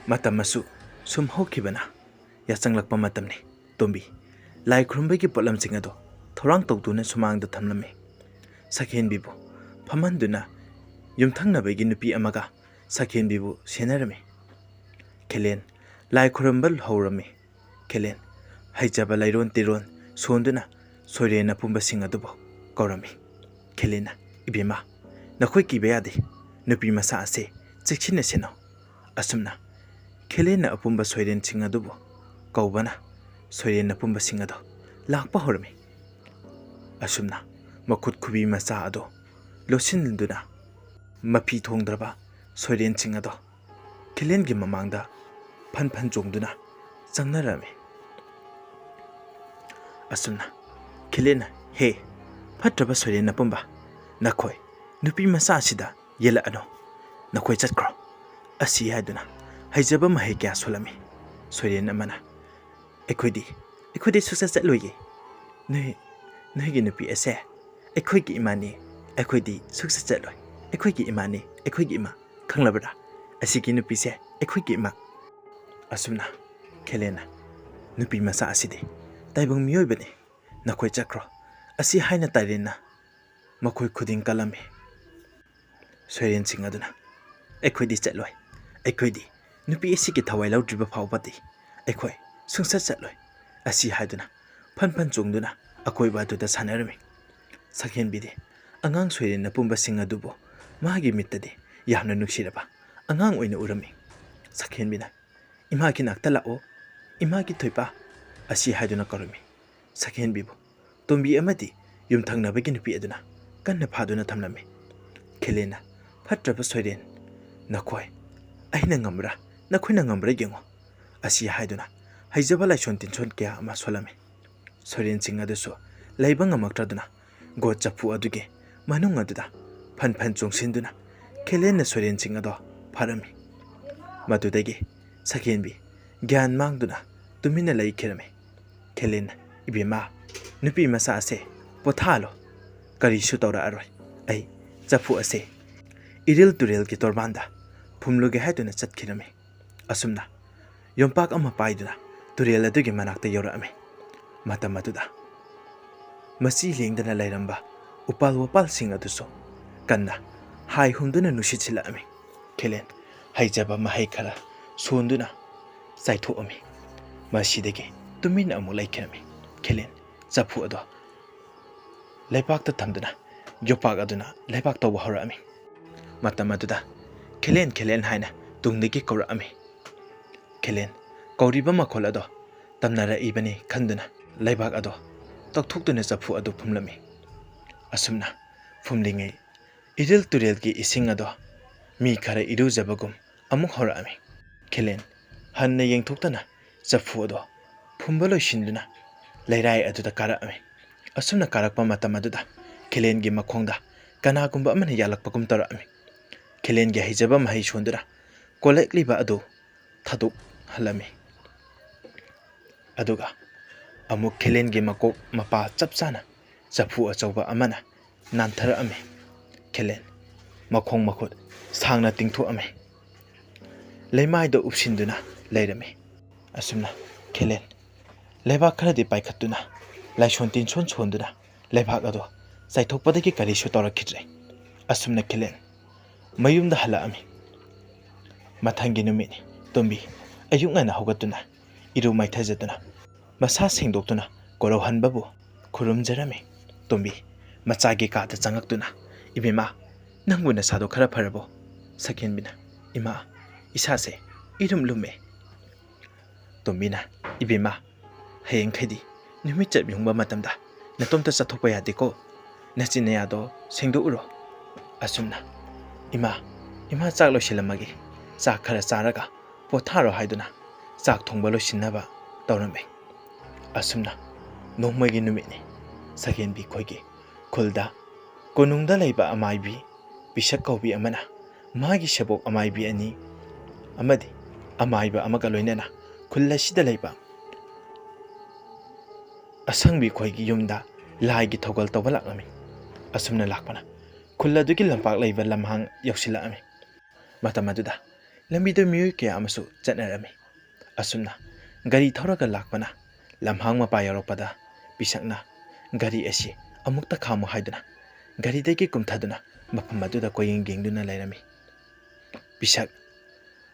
ꯃꯇꯝꯁꯨ ꯁꯨꯝ ꯍꯧꯈꯤꯕꯅ ꯌꯥꯆꯪꯂꯛꯄ ꯃꯇꯝꯅꯤ ꯇꯣꯝꯕꯤ ꯂꯥꯏ ꯈꯨꯔꯨꯝꯕꯒꯤ ꯄꯣꯠꯂꯝꯁꯤꯡ ꯑꯗꯣ ꯊꯧꯔꯥꯡ ꯇꯧꯗꯨꯅ ꯁꯨꯃꯥꯡꯗ ꯊꯝꯂꯝꯃꯤ ꯁꯛꯍꯦꯟꯕꯤꯕꯨ ꯐꯝꯍꯟꯗꯨꯅ ꯌꯨꯝꯊꯪꯅꯕꯒꯤ ꯅꯨꯄꯤ ꯑꯃꯒ ꯁꯛꯍꯦꯟꯕꯤꯕు ꯁꯦꯟꯅꯔꯝꯃꯤ ꯈꯤꯂꯦꯟ ꯂꯥꯏ ꯈꯨꯔꯨꯝꯕ ꯍꯧꯔꯝꯃꯤ ꯈꯤꯂꯦꯟ ꯍꯩꯖꯕ ꯂꯩꯔꯣꯟ ꯇꯤꯔꯣꯟ ꯁꯣꯟꯗꯨꯅ ꯁꯣꯏꯔꯦꯟ ꯑꯄꯨꯝꯕꯁꯤꯡ ꯑꯗꯨꯕꯨ ꯀꯧꯔꯝꯃꯤ ꯈꯤꯂꯦꯟꯅ ꯏꯕꯦꯝꯃ ꯅꯈꯣꯏ ꯀꯤꯕ ꯌꯥꯗꯦ ꯅꯨꯄꯤ ꯃꯆꯥ ꯑꯁꯤ ꯆꯦꯛꯁꯤꯟꯅ ꯁꯦꯟꯅꯧ ꯑꯁꯨꯝꯅ ꯈꯤꯂꯦꯟꯅ ꯑꯄꯨꯝꯕ ꯁꯣꯏꯔꯦꯟꯁꯤꯡ ꯑꯗꯨꯕు ꯀꯧꯕꯅ ꯁꯣꯏꯔꯦꯟ ꯑꯄꯨꯝꯕꯁꯤꯡ ꯑꯗꯣ ꯂꯥꯛꯄ ꯍꯧꯔꯝꯃꯤ ꯑꯁꯨꯝꯅ ꯃꯈꯨꯠ ꯈꯨꯕꯤ ꯃꯆꯥ ꯑꯗꯣ ꯂꯣꯠꯁꯤꯟꯗꯨꯅ ꯃꯐꯤ ꯊꯣꯡꯗ꯭ꯔꯕ ꯁꯣꯏꯔꯦꯟꯁꯤꯡ ꯑꯗꯣ ꯈꯤꯂꯦꯟꯒꯤ ꯃꯃꯥꯡꯗ ꯐꯟ ꯆꯣꯡꯗꯨꯅ ꯆꯪꯅꯔꯝꯃꯤ ꯑꯁꯨꯝꯅ ꯈꯤꯂꯦꯟꯅ ꯍꯦ ꯐꯠꯇ꯭ꯔꯕ ꯁꯣꯏꯔꯦꯟ ꯑꯄꯨꯝꯕ ꯅꯈꯣꯏ ꯅꯨꯄꯤ ꯃꯆꯥ ꯑꯁꯤꯗ ꯌꯦꯜꯂꯛꯑꯅꯨ ꯅꯈꯣꯏ ꯆꯠꯈ꯭ꯔꯣ ꯑꯁꯤ ꯍꯥꯏꯗꯨꯅ ꯍꯩꯖꯕ ꯃꯍꯩ ꯀꯌꯥ ꯁꯣꯜꯂꯝꯃꯤ ꯁꯣꯏꯔꯦꯟ ꯑꯃꯅ ꯑꯩꯈꯣꯏꯗꯤ ꯁꯨꯡꯆꯠ ꯆꯠꯂꯣꯏꯒꯦ ꯅꯣꯏꯒꯤ ꯅꯨꯄꯤ ꯑꯁꯦ ꯑꯩꯈꯣꯏꯒꯤ ꯏꯃꯥꯅꯤ ꯑꯩꯈꯣꯏꯗꯤ ꯁꯨꯡꯆꯠ ꯆꯠꯂꯣꯏ ꯑꯩꯈꯣꯏꯒꯤ ꯏꯃꯥꯅꯤ ꯑꯩꯈꯣꯏꯒꯤ ꯏꯃꯥ ꯈꯪꯂꯕ꯭ꯔꯥ ꯑꯁꯤꯒꯤ ꯅꯨꯄꯤꯁꯦ ꯑꯩꯈꯣꯏꯒꯤ ꯏꯃꯥ ꯑꯁꯨꯝꯅ ꯈꯤꯂꯦꯟꯅ ꯅꯨꯄꯤ ꯃꯆꯥ ꯑꯁꯤꯗꯤ ꯇꯥꯏꯕꯪ ꯃꯤꯑꯣꯏꯕꯅꯤ ꯅꯈꯣꯏ ꯆꯠꯈ꯭ꯔꯣ ꯑꯁꯤ ꯍꯥꯏꯅ ꯇꯥꯏꯔꯦꯟꯅ ꯃꯈꯣꯏ ꯈꯨꯗꯤꯡ ꯀꯜꯂꯝꯃꯤ ꯁꯣꯏꯔꯦꯟꯁꯤꯡ ꯑꯗꯨꯅ ꯑꯩꯈꯣꯏꯗꯤ ꯆꯠꯂꯣꯏ ꯑꯩꯈꯣꯏꯗꯤ ꯅꯨꯄꯤ ꯑꯁꯤꯒꯤ ꯊꯋꯥꯏ ꯂꯧꯗ꯭ꯔꯤꯕ ꯐꯥꯎꯕꯗꯤ ꯑꯩꯈꯣꯏ ꯁꯨꯡꯆꯠ ꯆꯠꯂꯣꯏ ꯑꯁꯤ ꯍꯥꯏꯗꯨꯅ ꯐꯟ ꯆꯣꯡꯗꯨꯅ ꯑꯀꯣꯏꯕ ꯑꯗꯨꯗ ꯁꯥꯟꯅꯔꯝꯃꯤ ꯁꯛꯍꯦꯟꯕꯤꯗꯤ ꯑꯉꯥꯡ ꯁꯣꯏꯔꯦꯟ ꯑꯄꯨꯝꯕꯁꯤꯡ ꯑꯗꯨꯕꯨ ꯃꯥꯒꯤ ꯃꯤꯠꯇꯗꯤ ꯌꯥꯝꯅ ꯅꯨꯡꯁꯤꯔꯕ ꯑꯉꯥꯡ ꯑꯣꯏꯅ ꯎꯔꯝꯃꯤ ꯁꯛꯍꯦꯟꯕꯤꯅ ꯏꯃꯥꯒꯤ ꯅꯥꯛꯇ ꯂꯥꯛꯑꯣ ꯏꯃꯥꯒꯤ ꯊꯣꯏꯄ ꯑꯁꯤ ꯍꯥꯏꯗꯨꯅ ꯀꯧꯔꯝꯃꯤ ꯁꯛꯍꯦꯟꯕꯤꯕꯨ ꯇꯣꯝꯕꯤ ꯑꯃꯗꯤ ꯌꯨꯝꯊꯪꯅꯕꯒꯤ ꯅꯨꯄꯤ ꯑꯗꯨꯅ ꯀꯟꯅ ꯐꯥꯗꯨꯅ ꯊꯝꯂꯝꯃꯤ ꯈꯤꯂꯦꯟꯅ ꯐꯠꯇ꯭ꯔꯕ ꯁꯣꯏꯔꯦꯟ ꯑꯩꯅ ꯉꯝꯕ꯭ꯔꯥ ꯅꯈꯣꯏꯅ ꯉꯝꯕ꯭ꯔꯥ ꯌꯦꯡꯉꯣ ꯑꯁꯤ ꯍꯥꯏꯗꯨꯅ ꯍꯩꯖꯕ ꯂꯥꯏꯁꯣꯟ ꯇꯤꯟꯁꯣꯟ ꯀꯌꯥ ꯑꯃ ꯁꯣꯜꯂꯝꯃꯤ ꯁꯣꯏꯔꯦꯟꯁꯤꯡ ꯑꯗꯨꯁꯨ ꯂꯩꯕ ꯉꯝꯃꯛꯇ꯭ꯔꯗꯨꯅ ꯒꯣꯠ ꯆꯐꯨ ꯑꯗꯨꯒꯤ ꯃꯅꯨꯡ ꯑꯗꯨꯗ ꯐꯟ ꯆꯣꯡꯁꯤꯟꯗꯨꯅ ꯈꯤꯂꯦꯟꯅ ꯁꯣꯏꯔꯦꯟꯁꯤꯡ ꯑꯗꯣ ꯐꯥꯔꯝꯃꯤ ꯃꯗꯨꯗꯒꯤ ꯁꯛꯍꯦꯟꯕꯤ ꯒ꯭ꯌꯥꯟ ꯃꯥꯡꯗꯨꯅ ꯇꯨꯃꯤꯟꯅ ꯂꯩꯈꯤꯔꯝꯃꯤ ꯈꯤꯂꯦꯟꯅ ꯏꯕꯦꯝꯃ ꯅꯨꯄꯤ ꯃꯆꯥ ꯑꯁꯦ ꯄꯣꯊꯥꯍꯜꯂꯣ ꯀꯔꯤꯁꯨ ꯇꯧꯔꯛꯑꯔꯣꯏ ꯑꯩ ꯆꯐꯨ ꯑꯁꯦ ꯏꯔꯤꯜ ꯇꯨꯔꯦꯜꯒꯤ ꯇꯣꯔꯕꯥꯟꯗ ꯐꯨꯝꯂꯨꯒꯦ ꯍꯥꯏꯗꯨꯅ ꯆꯠꯈꯤꯔꯝꯃꯤ ꯑꯁꯨꯝꯅ ꯌꯣꯝꯄꯥꯛ ꯑꯃ ꯄꯥꯏꯗꯨꯅ ꯇꯨꯔꯦꯜ ꯑꯗꯨꯒꯤ ꯃꯅꯥꯛꯇ ꯌꯧꯔꯛꯑꯝꯃꯤ ꯃꯇꯝ ꯑꯗꯨꯗ ꯃꯆꯤ ꯂꯦꯡꯗꯅ ꯂꯩꯔꯝꯕ ꯎꯄꯥꯜ ꯋꯥꯄꯥꯜꯁꯤꯡ ꯑꯗꯨꯁꯨ ꯀꯟꯅ ꯍꯥꯏ ꯍꯨꯝꯗꯨꯅ ꯅꯨꯡꯁꯤꯠ ꯁꯤꯜꯂꯛꯑꯝꯃꯤ ꯈꯤꯂꯦꯟ ꯍꯩꯖꯕ ꯃꯍꯩ ꯈꯔ ꯁꯣꯟꯗꯨꯅ ꯆꯥꯏꯊꯣꯛꯑꯝꯃꯤ ꯃꯁꯤꯗꯒꯤ ꯇꯨꯃꯤꯟꯅ ꯑꯃꯨꯛ ꯂꯩꯈꯤꯔꯝꯃꯤ ꯈꯤꯂꯦꯟ ꯆꯐꯨ ꯑꯗꯣ ꯂꯩꯕꯥꯛꯇ ꯊꯝꯗꯨꯅ ꯌꯣꯄꯥꯛ ꯑꯗꯨꯅ ꯂꯩꯕꯥꯛ ꯇꯧꯕ ꯍꯧꯔꯛꯑꯝꯃꯤ ꯃꯇꯝ ꯑꯗꯨꯗ ꯈꯤꯂꯦꯟ ꯍꯥꯏꯅ ꯇꯨꯡꯗꯒꯤ ꯀꯧꯔꯛꯑꯝꯃꯤ ꯈꯤꯂꯦꯟ ꯀꯧꯔꯤꯕ ꯃꯈꯣꯜ ꯑꯗꯣ ꯇꯝꯅꯔꯛꯏꯕꯅꯤ ꯈꯟꯗꯨꯅ ꯂꯩꯕꯥꯛ ꯑꯗꯣ ꯇꯧꯊꯣꯛꯇꯨꯅ ꯆꯐꯨ ꯑꯗꯨ ꯐꯨꯝꯂꯝꯃꯤ ꯑꯁꯨꯝꯅ ꯐꯨꯝꯂꯤꯉꯩ ꯏꯔꯤꯜ ꯇꯨꯔꯦꯜꯒꯤ ꯏꯁꯤꯡ ꯑꯗꯣ ꯃꯤ ꯈꯔ ꯏꯔꯨꯖꯕꯒꯨꯝ ꯑꯃꯨꯛ ꯍꯧꯔꯛꯑꯝꯃꯤ ꯈꯤꯂꯦꯟ ꯍꯟꯅ ꯌꯦꯡꯊꯣꯛꯇꯅ ꯆꯐꯨ ꯑꯗꯣ ꯐꯨꯝꯕ ꯂꯣꯏꯁꯤꯟꯗꯨꯅ ꯂꯩꯔꯥꯏ ꯑꯗꯨꯗ ꯀꯥꯔꯛꯑꯝꯃꯤ ꯑꯁꯨꯝꯅ ꯀꯥꯔꯛꯄ ꯃꯇꯝ ꯑꯗꯨꯗ ꯈꯤꯂꯦꯟꯒꯤ ꯃꯈꯣꯡꯗ ꯀꯅꯥꯒꯨꯝꯕ ꯑꯃꯅ ꯌꯥꯜꯂꯛꯄꯒꯨꯝ ꯇꯧꯔꯛꯑꯝꯃꯤ ꯈꯤꯂꯦꯟꯒꯤ ꯍꯩꯖꯕ ꯃꯍꯩ ꯁꯣꯟꯗꯨꯅ ꯀꯣꯜꯂꯛꯂꯤꯕ ꯑꯗꯨ ꯊꯥꯗꯣꯛꯍꯜꯂꯝꯃꯤ ꯑꯗꯨꯒ ꯑꯃꯨꯛ ꯈꯤꯂꯦꯟꯒꯤ ꯃꯀꯣꯛ ꯃꯄꯥ ꯆꯞ ꯆꯥꯅ ꯆꯐꯨ ꯑꯆꯧꯕ ꯑꯃꯅ ꯅꯥꯟꯊꯔꯛꯑꯝꯃꯤ ꯈꯤꯂꯦꯟ ꯃꯈꯣꯡ ꯃꯈꯨꯠ ꯁꯥꯡꯅ ꯇꯤꯡꯊꯣꯛꯑꯝꯃꯤ ꯂꯩꯃꯥꯏꯗ ꯎꯞꯁꯤꯟꯗꯨꯅ ꯂꯩꯔꯝꯃꯤ ꯑꯁꯨꯝꯅ ꯈꯤꯂꯦꯟ ꯂꯩꯕꯥꯛ ꯈꯔꯗꯤ ꯄꯥꯏꯈꯠꯇꯨꯅ ꯂꯥꯏꯁꯣꯟ ꯇꯤꯟꯁꯣꯟ ꯁꯣꯟꯗꯨꯅ ꯂꯩꯕꯥꯛ ꯑꯗꯣ ꯆꯥꯏꯊꯣꯛꯄꯗꯒꯤ ꯀꯔꯤꯁꯨ ꯇꯧꯔꯛꯈꯤꯗ꯭ꯔꯦ ꯑꯁꯨꯝꯅ ꯈꯤꯂꯦꯟ ꯃꯌꯨꯝꯗ ꯍꯜꯂꯛꯑꯝꯃꯤ ꯃꯊꯪꯒꯤ ꯅꯨꯃꯤꯠꯅꯤ ꯇꯣꯝꯕꯤ ꯑꯌꯨꯛ ꯉꯟꯅ ꯍꯧꯒꯠꯇꯨꯅ iru maithajaduna masa sengdoktuna korauhanbabu khurumjarami. Tombi machagi kada changaktuna ibima nangbu nasado khara pharabo. Sakhenbina ima isase irum lume. Tombina ibima hayeng khadi numit chabyungba matamda natomta chathokpa yadeko nachinayado sengdo uro. Asumna ima chak loisilamagi chak khara charaga potharo haiduna chak thongba loisinaba tawrame. Asumna nongmagi numitni Sakhenbi khoigi khulda konungda leiba amaibi bisak kaubi amana magi shabok amaibi ani amadi amaiba amaga loinana khulla sida leiba asangbi khoigi yumda laigi thogal tawba lakami. Asumna lakpana khulla dugi lampak leiba lamhang yausilami. Matamaduda lambido miyoi kaya amasu chatnarami. Asumna gari thoraga lakpana lamhang mapa yaropada bisakna gari asi amukta khamu haiduna gari dagi kumthaduna mafam aduda koyeng gengduna lairami. Bisak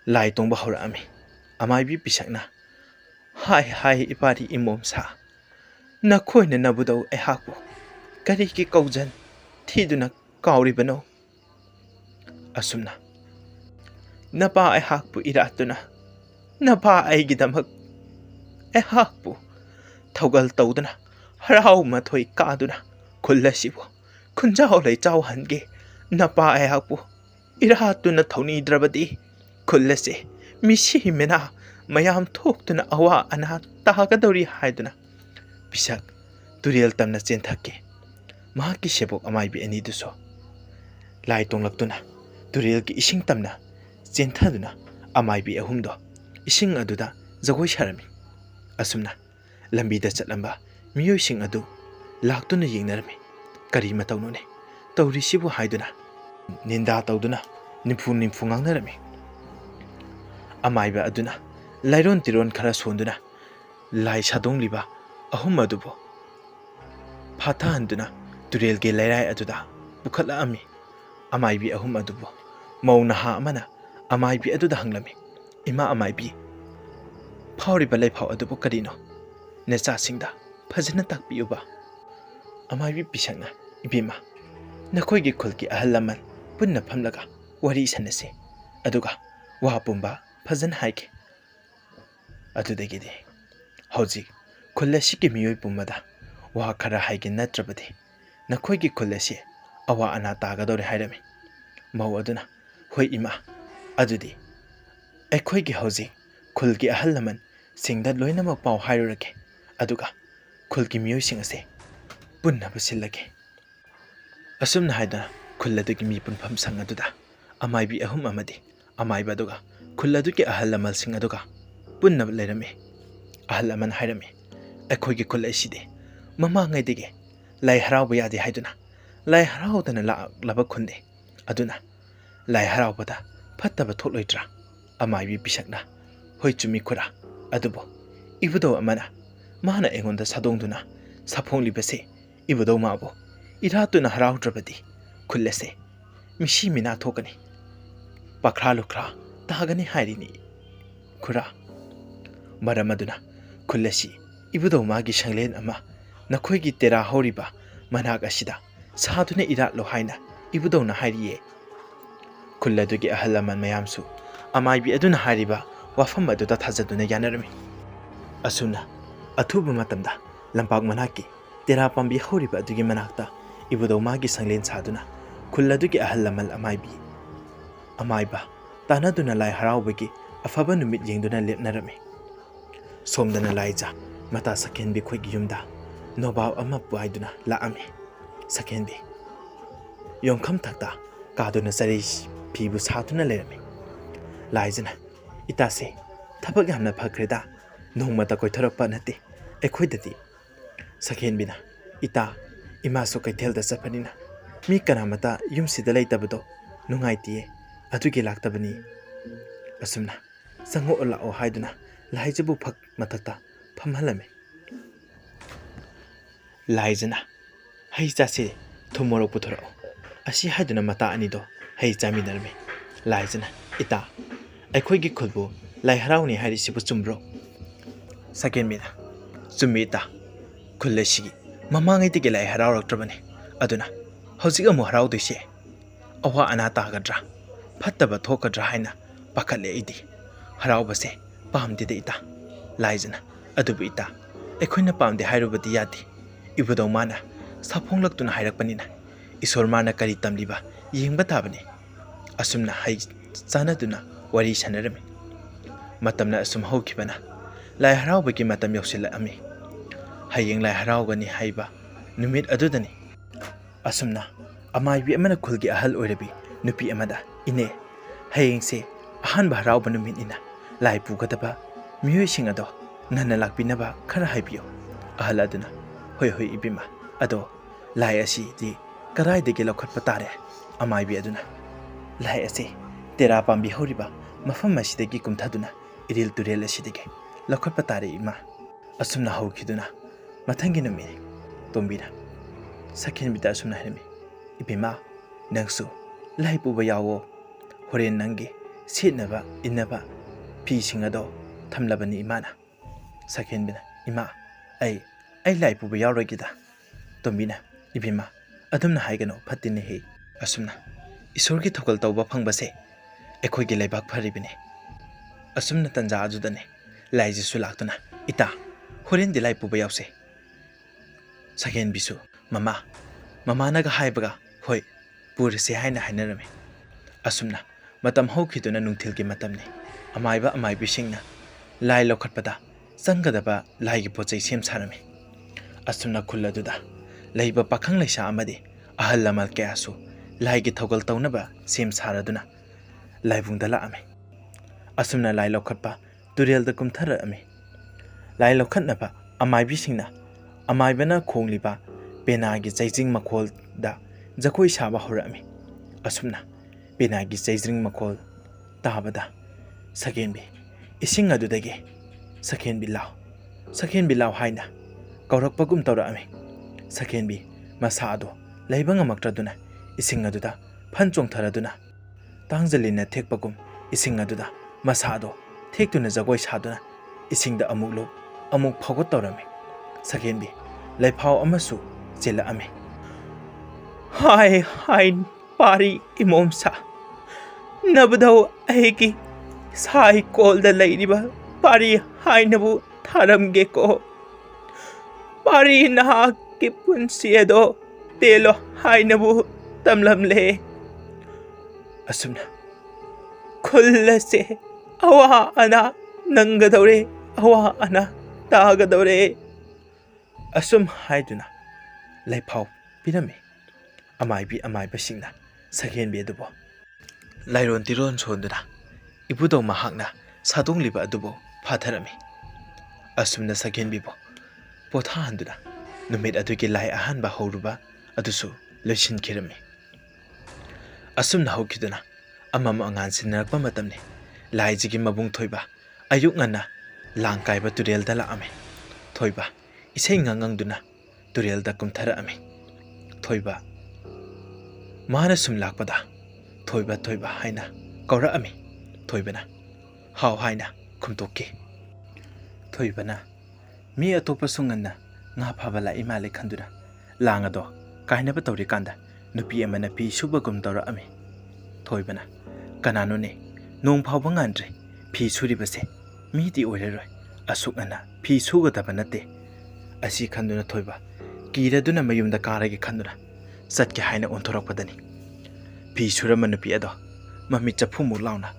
lai tongba horami. Amaibi bisakna hai ipari imom sa nakhoina nabudau ehakbu gari ki kaujan thiduna kauribano. Asumna napa ehakbu iratuna napa aigidamak ehakbu thogal tawduna harau mathoi kaduna khullasibu khunjau lei chawhange napa ehakbu iratuna thoni drabadi khullase misi mena mayam thoktuna awa ana tagadori haiduna bisak turiel tamna chenthake. Mahaki sebok amaibi ani duso lai tonglaktuna turiel ki ising tamna chenthaduna amaibi ahumdo ising aduda jagoi sarami. Asumna lambida chatlamba miyoi sing adu laktuna yengnarami. Kari matawnone tawrisibu haiduna ninda tawduna nimfu ngangnarami. Amaiba aduna lairon tiron khara sonduna lai sadongliba ahum adubo phathanduna turel ge lairai aduda bukhala ami. Amaibi ahum adubo mauna ha amana amaibi aduda hanglami. Ima amaibi phawriba laifhaw adubo karino necha singda phajana takpiyuba. Amaibi bisakna ibima nakhoigi khulki ahal laman punna phamlaga wari sanase aduga wa pumba phajana haike. Adudagide hauji khullasi ki miyoi pummada wa khara haige natrabadi nakhoigi khullasi awa ana tagadore hairami. Mau aduna hoi ima adudi aikhoigi hauji khulki ahal laman singda loinama paw hairurake aduga khulki miyoi singase punna basilage. Asumna haidana khulladugi mi punpham sang aduda amaibi ahum amadi amaiba aduga khulladugi ahal lamal sing aduga punna lairami. Ahal aman hairami aikhoigi khullaiside mamangaidege lai harauba yade haiduna lai haraudana laba khunde aduna lai haraubada phattaba thokloitra. Amaibi bisakna hoi chumi khura adubo ibudo amana mana engonda sadongduna saphonglibase ibudo mabo iratuna haraudrabadi khullase misi mina thokani pakhra lukra tagani hairini khura. Maramaduna khullasi ibudo magi sanglen ama nakhoigi tera horiba manak asida saduna iratlo haina ibudo na hairiye. Khulladugi ahalaman mayamsu amaibi aduna hariba wafam aduda thajaduna yanarami. Asuna athuba matamda lampak manaki tera pambi horiba adugi manakta ibudo magi sanglen saduna khulladugi ahalamal amaiba tanaduna lai haraubagi afaba numit yengduna lepnarami. Somdana laija mata Sakhenbi khoigi yumda nobab ama puaiduna laami. Sakhenbi yongkham thakta kaduna sari phibu satuna lerami. Laijana itase thabak yamna phakreda nongmata koitharakpa nate ekhoidadi. Sakhenbina ita imasu kaithelda chaphanina mi kanamata yumsida leitabado nungaitiye adugi laktabani. Asumna sango lao haiduna laijabu phak matakta phamhalame. Laijana hai chase thumoro puthoro asi haiduna mata anido hai chaminarme. Laijana ita aikhoigi khulbu lai harauni hairisibu chumbro. Sakhenbina chummi ita khul asigi mamangaitigi lai harauraktrabani aduna hojik amu haraudoise awa ana tagadra fattaba thokadra haina pakhale idi haraubase pamdide ita laijana adubu ita ekhoina pamde hairubadi yadi ibudau mana saphonglaktuna hairakpanina isor mana kari tamliba yengba tabani asumna hai chanaduna wari sanarami matamna asum hokibana lai haraubagi matam yoksila ami hayeng lai haraugani haiba numit adudani asumna amaibi amana khulgi ahal oirabi nupi amada ine hayengse ahanba harauba numit ina lai pugadaba miyoi sing ado nana lakpinaba khara haibiyo ahal aduna hoi hoi ibima ado lai asi di karai de gelokhat tare amaibi aduna lai asi tera pambi horiba mafam asidagi kumthaduna iril turel asidagi lokhat tare ima asumna hokiduna mathangi numi tombira Sakhenbita asumna harami ibima nangsu lai puba yawo horen nangi sitnaba innaba pi singado thamlabani imana Sakhenbina ima ai lai puba yawragida tombina ibima adumna haigano phattini he asumna isorgi thokal tawba phangbase ekhoigi laibak pharibine asumna tanja ajudane laiji sulaktuna ita horen dilai puba yawse Sakhenbisu mama naga haibaga hoi purse haina hainarame asumna matam hokiduna nungthilgi matamne amaibi singna lai lokhatpada changadaba laigi pochai sem sarame asumna khulladuda laiba pakhang laisa amade ahal lamal kyasu laigi thogal tawnaba sem saraduna laibungda laame asumna lai lokhatpa turelda kumthara ame lai lokhatnaba amaibi singna amaibana khongliba penagi chaijing makhol da jakoi saba horami asumna penagi chaijing makhol tabada Sakhenbi ising adudage Sakhenbi law haina kaurakpagum tawrami Sakhenbi masado laibanga maktraduna ising aduda phanchong tharaduna tangjalina thekpagum ising aduda masado thektuna jagoi saduna isingda amuk phagot tawrami Sakhenbi laiphaw amasu chela ame hai pari imomsa nabdau aiki sai kol da lairiba pari hai nabu tharamge ko pari na ke punsi edo telo hai nabu tamlamle asumna khullase awa ana nangadore awa ana tagadore asum haiduna laiphaw pirame amaiba singna Sakhenbi adubo lairon tiron sonduna ibudo mahakna sadongliba adubo phatharami asumna Sakhenbi bo potha handuna numit adugi lai ahanba horuba adusu loisin kirami asumna hokiduna amam angan sinnarakpa matamne laijigi mabung thoiba ayuk ngana langkaiba turel dala ame thoiba isai ngangangduna turel da kumthara ame thoiba mana sum lakpada thoiba haina kaura ame thoibana haw haina khumtokke thoibana mi atopa sunganna nga phabala imale khanduna langado kainaba tawri kanda nupi amana pi subagum tawra ame thoibana kanano ne nong phawba ngandre phi suribase mi ti oireroi asukana phi sugadaba nate asi khanduna thoiba kiraduna mayumda karage khanduna satke haina onthorokpadani phi surama nupi ado mami chaphumu launa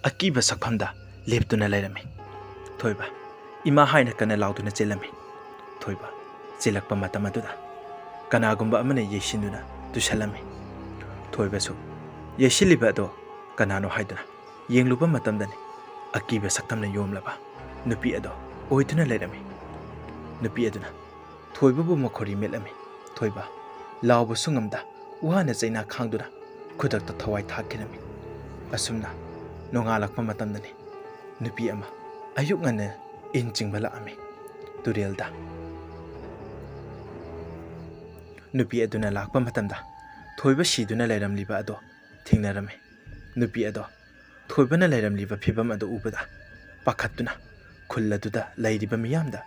akiba sakphamda leptuna lairame thoiba ima haina kana lauduna chelame thoiba chelakpa matamaduda kanagumba amane yesinduna tusalame thoiba su yesiliba do kanano haiduna yengluba matamdani akiba saktamna yomlaba nupi ado oiduna lairame nupi aduna thoiba bu makhori melame thoiba lawba sungamda wana chaina khangduna khudakta thawai thakirame asumna nongalakpa matamdani nupi ama ayuk ngana injingbala ame turelda nupi aduna lakpa matamda thoiba siduna lairamliba ado thingnarame nupi ado thoibana lairamliba phibam ado ubada pakhatuna ꯈꯨꯜ ꯑꯗꯨꯗ ꯂꯩꯔꯤꯕ ꯃꯤꯌꯥꯝꯗ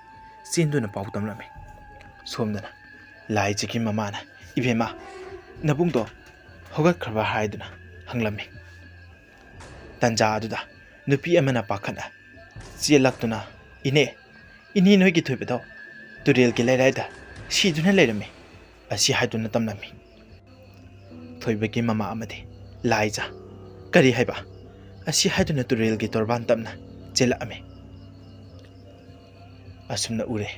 ꯆꯦꯟꯗꯨꯅ ꯄꯥꯎ ꯇꯝꯂꯝꯃꯤ꯫ ꯁꯣꯝꯗꯅ ꯂꯥꯏꯖꯒꯤ ꯃꯃꯥꯅ ꯏꯕꯦꯝꯃ ꯅꯕꯨꯡꯗꯣ ꯍꯧꯒꯠꯈ꯭ꯔꯕ ꯍꯥꯏꯗꯨꯅ ꯍꯪꯂꯝꯃꯤ꯫ ꯇꯟꯖꯥ ꯑꯗꯨꯗ ꯅꯨꯄꯤ ꯑꯃꯅ ꯄꯥꯈꯠꯅ ꯆꯦꯜꯂꯛꯇꯨꯅ ꯏꯅꯦ ꯅꯣꯏꯒꯤ ꯊꯣꯏꯕꯗꯣ ꯇꯨꯔꯦꯜꯒꯤ ꯂꯩꯔꯥꯏꯗ ꯁꯤꯗꯨꯅ ꯂꯩꯔꯝꯃꯤ ꯑꯁꯤ ꯍꯥꯏꯗꯨꯅ ꯇꯝꯂꯝꯃꯤ꯫ ꯊꯣꯏꯕꯒꯤ ꯃꯃꯥ ꯑꯃꯗꯤ ꯂꯥꯏꯖ ꯀꯔꯤ ꯍꯥꯏꯕ ꯑꯁꯤ ꯍꯥꯏꯗꯨꯅ ꯇꯨꯔꯦꯜꯒꯤ ꯇꯣꯔꯕꯥꯟ ꯇꯞꯅ ꯆꯦꯜꯂꯛꯑꯝꯃꯤ꯫ ꯑꯁꯨꯝꯅ ꯎꯔꯦ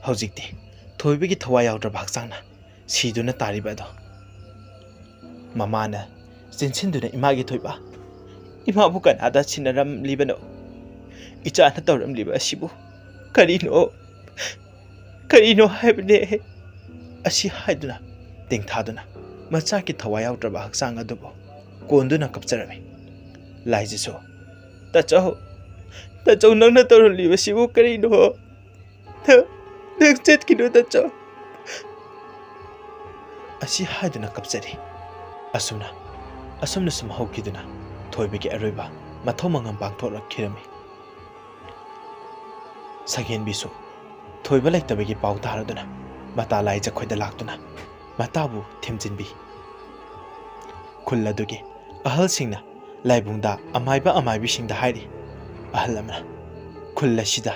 ꯍꯧꯖꯤꯛꯇꯤ ꯊꯣꯏꯕꯒꯤ ꯊꯋꯥꯏ ꯌꯥꯎꯗ꯭ꯔꯕ ꯍꯛꯆꯥꯡꯅ ꯁꯤꯗꯨꯅ ꯇꯥꯔꯤꯕ ꯑꯗꯣ꯫ ꯃꯃꯥꯅ ꯆꯦꯟꯁꯤꯟꯗꯨꯅ ꯏꯃꯥꯒꯤ ꯊꯣꯏꯕ ꯏꯃꯥꯕꯨ ꯀꯅꯥꯗ ꯁꯤꯟꯅꯔꯝꯂꯤꯕꯅꯣ? ꯏꯆꯥꯅ ꯇꯧꯔꯝꯂꯤꯕ ꯑꯁꯤꯕꯨ ꯀꯔꯤꯅꯣ ꯍꯥꯏꯕꯅꯦ ꯑꯁꯤ ꯍꯥꯏꯗꯨꯅ ꯇꯦꯡꯊꯥꯗꯨꯅ ꯃꯆꯥꯒꯤ ꯊꯋꯥꯏ ꯌꯥꯎꯗ꯭ꯔꯕ ꯍꯛꯆꯥꯡ ꯑꯗꯨꯕꯨ ꯀꯣꯟꯗꯨꯅ ꯀꯞꯆꯔꯝꯃꯤ꯫ ꯂꯥꯏꯖꯁꯨ ꯇꯥꯆꯧ ꯅꯪꯅ ꯇꯧꯔꯝꯂꯤꯕꯁꯤꯕꯨ ꯀꯔꯤꯅꯣ? ꯅꯪ ꯆꯠꯈꯤꯅꯨ ꯇꯥꯆꯧ ꯑꯁꯤ ꯍꯥꯏꯗꯨꯅ ꯀꯞꯆꯔꯤ꯫ ꯑꯁꯨꯝꯅ ꯁꯨꯝ ꯍꯧꯈꯤꯗꯨꯅ ꯊꯣꯏꯕꯒꯤ ꯑꯔꯣꯏꯕ ꯃꯊꯧ ꯃꯉꯝ ꯄꯥꯡꯊꯣꯛꯂꯛꯈꯤꯔꯝꯃꯤ꯫ ꯁꯛꯍꯦꯟꯕꯤꯁꯨ ꯊꯣꯏꯕ ꯂꯩꯇꯕꯒꯤ ꯄꯥꯎ ꯇꯥꯔꯗꯨꯅ ꯃꯇꯥ ꯂꯥꯏꯖꯈꯣꯏꯗ ꯂꯥꯛꯇꯨꯅ ꯃꯇꯥꯕꯨ ꯊꯦꯝꯖꯤꯟꯕꯤ꯫ ꯈꯨꯜ ꯑꯗꯨꯒꯤ ꯑꯍꯜꯁꯤꯡꯅ ꯂꯥꯏꯕꯨꯡꯗ ꯑꯃꯥꯏꯕꯁꯤꯡꯗ ꯍꯥꯏꯔꯤ꯫ ꯑꯍꯜ ꯑꯃꯅ ꯈꯨꯜ ꯑꯁꯤꯗ